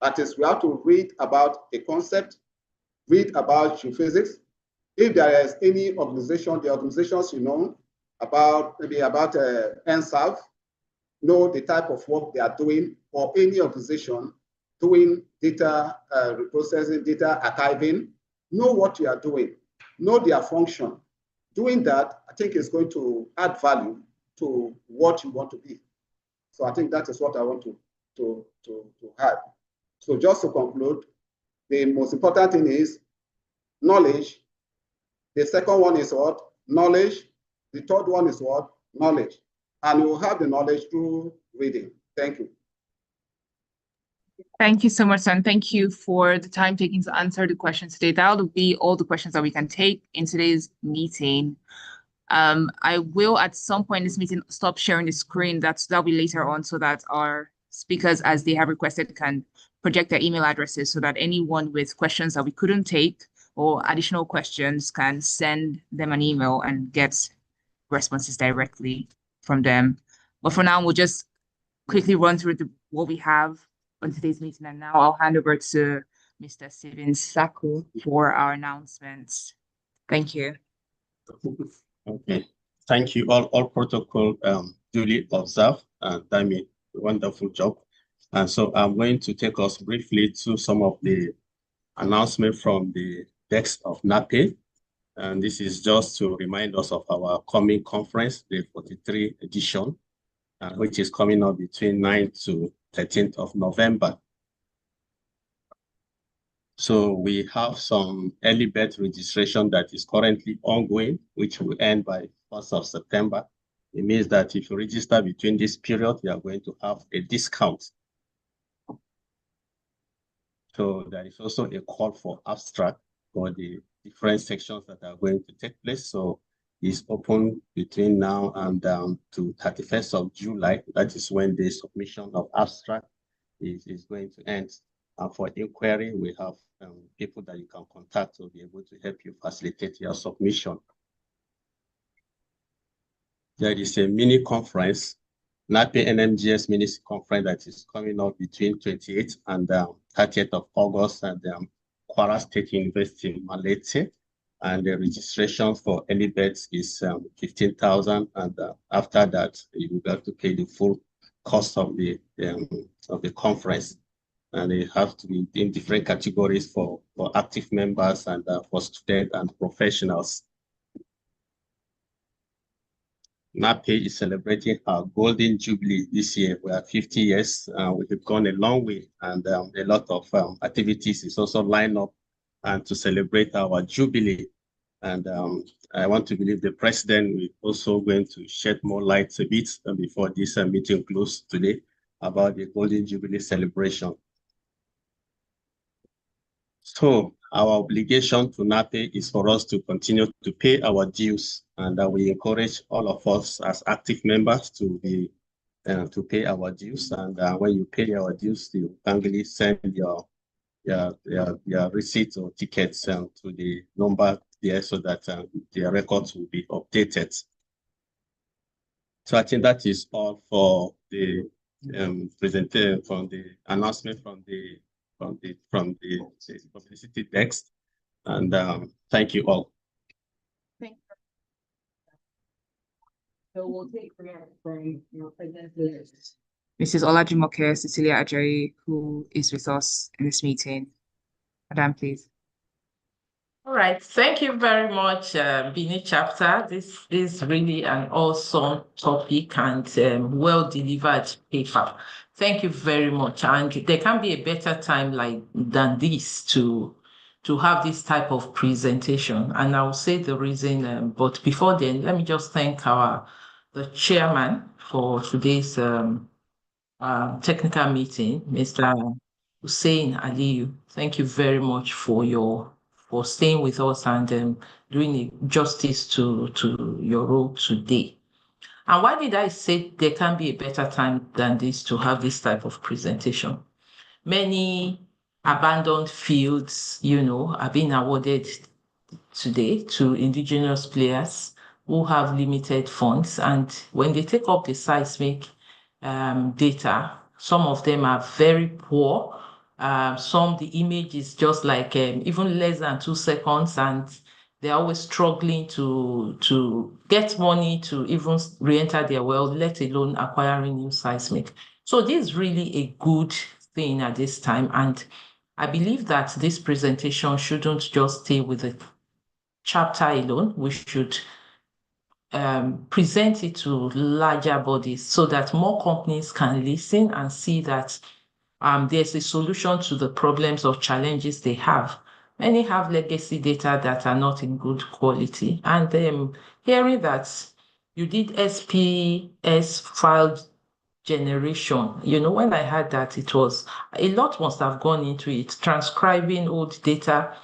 That is, we have to read about a concept, read about geophysics. If there is any organization, the organizations you know about, maybe about NSAF, know the type of work they are doing, or any organization doing data reprocessing, data archiving, know what you are doing, know their function. Doing that, I think, is going to add value to what you want to be. So I think that is what I want to have. So just to conclude, the most important thing is knowledge. The second one is what? Knowledge. The third one is what? Knowledge. And you will have the knowledge through reading. Thank you. Thank you so much, and thank you for the time taken to answer the questions today. That will be all the questions that we can take in today's meeting. I will, at some point in this meeting, stop sharing the screen. That'll be later on, so that our speakers, as they have requested, can project their email addresses, so that anyone with questions that we couldn't take or additional questions can send them an email and get responses directly from them. But for now, we'll just quickly run through what we have on today's meeting. And now I'll hand over to Mr. Steven Sako for our announcements. Thank you. Okay. Thank you. All protocol duly observed, and done a wonderful job. And so I'm going to take us briefly to some of the announcements from the desk of NAPE. And this is just to remind us of our coming conference, the 43 edition, which is coming up between 9th to 13th of November. So we have some early bird registration that is currently ongoing, which will end by 1st of September. It means that if you register between this period, you are going to have a discount. So there is also a call for abstract for the different sections that are going to take place. So it's open between now and to 31st of July. That is when the submission of abstract is going to end. And for inquiry, we have people that you can contact to be able to help you facilitate your submission. There is a mini conference, NAPE NMGS mini conference that is coming up between 28th and 30th of August at Kwara State University, Malete. And the registration for early birds is 15,000, and after that, you will have to pay the full cost of the conference. And they have to be in different categories for active members and for students and professionals. NAPE is celebrating our Golden Jubilee this year. We are 50 years. We have gone a long way, and a lot of activities is also lined up and to celebrate our Jubilee. And I want to believe the president will also going to shed more light a bit before this meeting closes today about the Golden Jubilee celebration. So our obligation to NAPE is for us to continue to pay our dues, and we encourage all of us as active members to be to pay our dues. And when you pay our dues, you can send your receipts or tickets to the number there so that their records will be updated. So I think that is all for the presentation from the announcement from the publicity text, and thank you all. Thank you. So we'll take from your presenters, Mrs. Olajumoke Cecilia Ajayi, who is with us in this meeting. Madam, please. All right, thank you very much, Benin chapter. This is really an awesome topic and well-delivered paper. Thank you very much. And there can be a better time than this to have this type of presentation. And I'll say the reason, but before then, let me just thank the chairman for today's technical meeting, Mr. Hussein Aliyu. Thank you very much for staying with us and doing justice to your role today. And why did I say there can be a better time than this to have this type of presentation? Many abandoned fields, are being awarded today to indigenous players who have limited funds. And when they take up the seismic data, some of them are very poor. The image is just like even less than 2 seconds, and they're always struggling to get money to even re-enter their well, let alone acquiring new seismic. So this is really a good thing at this time, and I believe that this presentation shouldn't just stay with the chapter alone. We should present it to larger bodies so that more companies can listen and see that there's a solution to the problems or challenges they have. Many have legacy data that are not in good quality. And hearing that you did SPS file generation, when I heard that, it was a lot must have gone into it. Transcribing old data,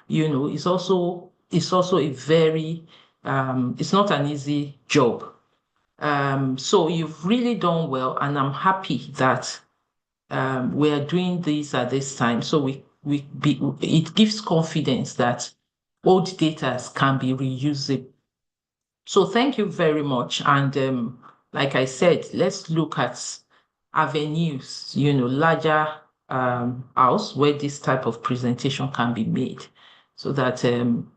is also a very, it's not an easy job. So you've really done well, and I'm happy that we are doing this at this time. So it gives confidence that old data can be reusable. So thank you very much. And like I said, let's look at avenues, larger house where this type of presentation can be made, so that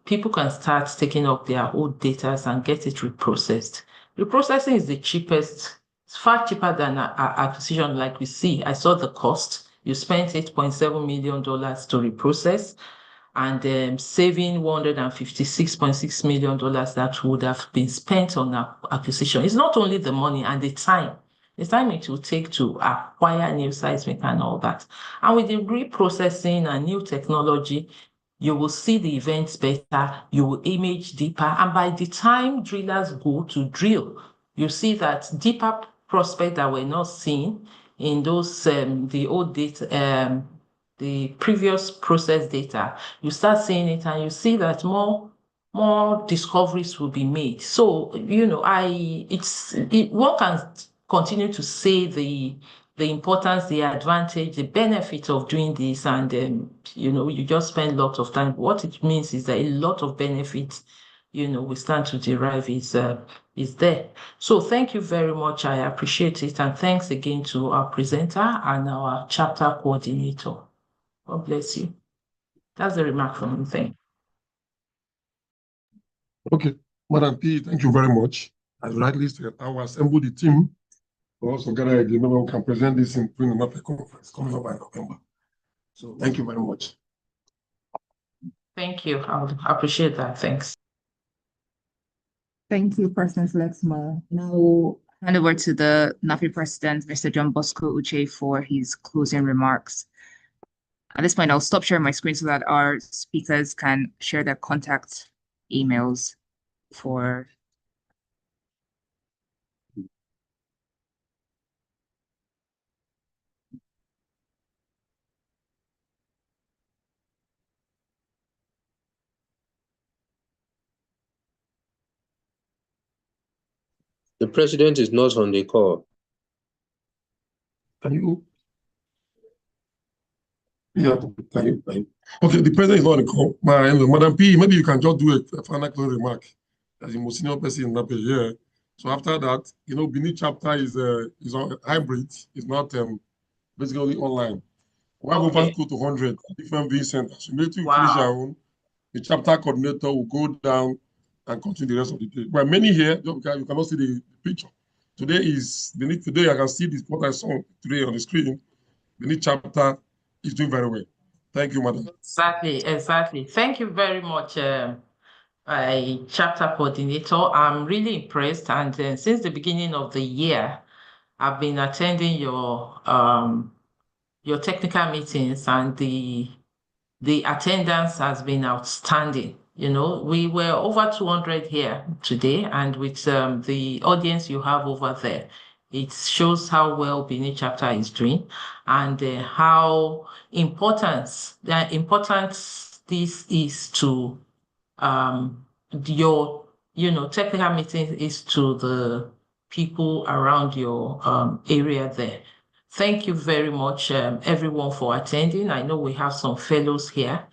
people can start taking up their old data and get it reprocessed. Reprocessing is the cheapest. It's far cheaper than acquisition. Like we see, I saw the cost. You spent $8.7 million to reprocess, and saving $156.6 million that would have been spent on acquisition. It's not only the money and the time it will take to acquire new seismic and all that. And with the reprocessing and new technology, you will see the events better, you will image deeper, and by the time drillers go to drill, you see that deeper prospects that were not seen in those the old data, the previous process data, you start seeing it and you see that more discoveries will be made. So, one can continue to say the importance, the advantage, the benefit of doing this, and you just spend lots of time. What it means is that a lot of benefits, we stand to derive is there. So thank you very much. I appreciate it, and thanks again to our presenter and our chapter coordinator. God bless you. That's the remark from me. Thank you. Okay, Madam P, thank you very much. As rightly said, I will assemble the team. We'll also gather a member who can present this in another conference coming up by November. So thank you very much. Thank you. I would appreciate that. Thanks. Thank you, President Lexma. Now hand over to the NAFI President, Mr. John Bosco Uche, for his closing remarks. At this point, I'll stop sharing my screen so that our speakers can share their contact emails for. The president is not on the call. Can you? Yeah, can you? Okay, the president is not on the call. Madam P, maybe you can just do a final closing remark as the most senior person in NAPE here. So after that, Benin chapter is on hybrid. It's not basically online. We have over close to 100 different viewing centers. So maybe we finish our own. The chapter coordinator will go down and continue the rest of the day. But many here, you cannot see the picture. Today I can see this what I saw today on the screen. The new chapter is doing very well. Thank you, madam. Exactly. Thank you very much, chapter coordinator. I'm really impressed. And since the beginning of the year, I've been attending your technical meetings, and the attendance has been outstanding. We were over 200 here today, and with the audience you have over there, it shows how well Benin chapter is doing, and how important this is to your technical meeting is to the people around your area there. Thank you very much, everyone, for attending. I know we have some fellows here.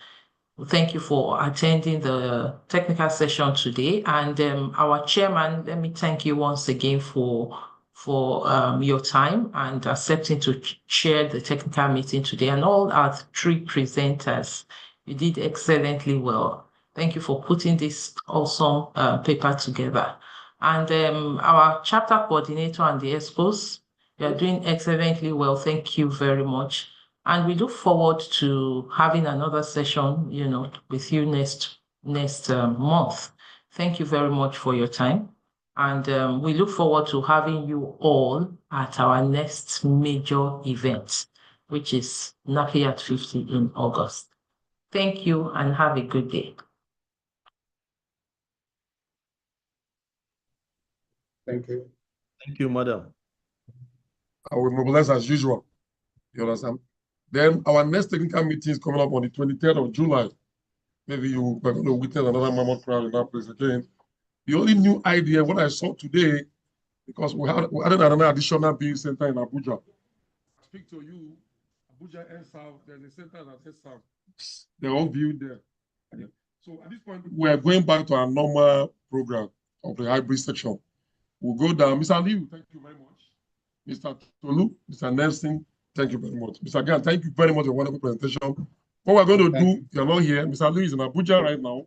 Thank you for attending the technical session today. And our chairman, let me thank you once again for your time and accepting to chair the technical meeting today. And all our three presenters, you did excellently well. Thank you for putting this awesome paper together. And our chapter coordinator and the expos, you are doing excellently well. Thank you very much. And we look forward to having another session, with you next month. Thank you very much for your time. And we look forward to having you all at our next major event, which is NAPI at 50 in August. Thank you and have a good day. Thank you. Thank you, madam. I will mobilize as usual. You understand? Then our next technical meeting is coming up on the 23rd of July. Maybe you are going to witness another mammoth crowd in that place again. The only new idea, what I saw today, because we added another additional viewing center in Abuja. I speak to you, Abuja and South, there's a center that is South. They're all viewed there. So at this point, we are going back to our normal program of the hybrid section. We'll go down. Mr. Liu, thank you very much. Mr. Tolu, Mr. Nelson, thank you very much. Mr. Gan, thank you very much for a wonderful presentation. What we're going to do, you're not here. Mr. Liu is in Abuja right now.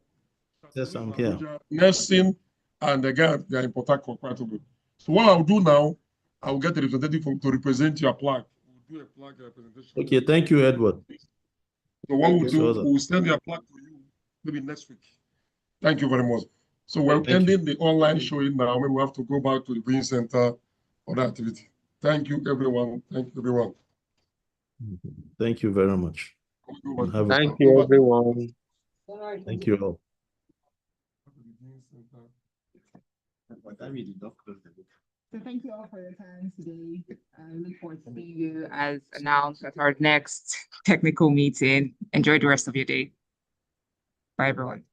Yes, I'm here. Nelson and again, they are in Port Harcourt quite a bit. So what I'll do now, I'll get the representative to represent your plaque. We'll do a plaque presentation. Okay, thank you, Edward. So what we'll do, we'll send your plaque to you maybe next week. Thank you very much. So we're ending the online showing now. Maybe we have to go back to the viewing center for that activity. Thank you, everyone. Thank you, everyone. Thank you very much. Thank you, everyone. Thank you all. So thank you all for your time today. I look forward to seeing you as announced at our next technical meeting. Enjoy the rest of your day. Bye, everyone.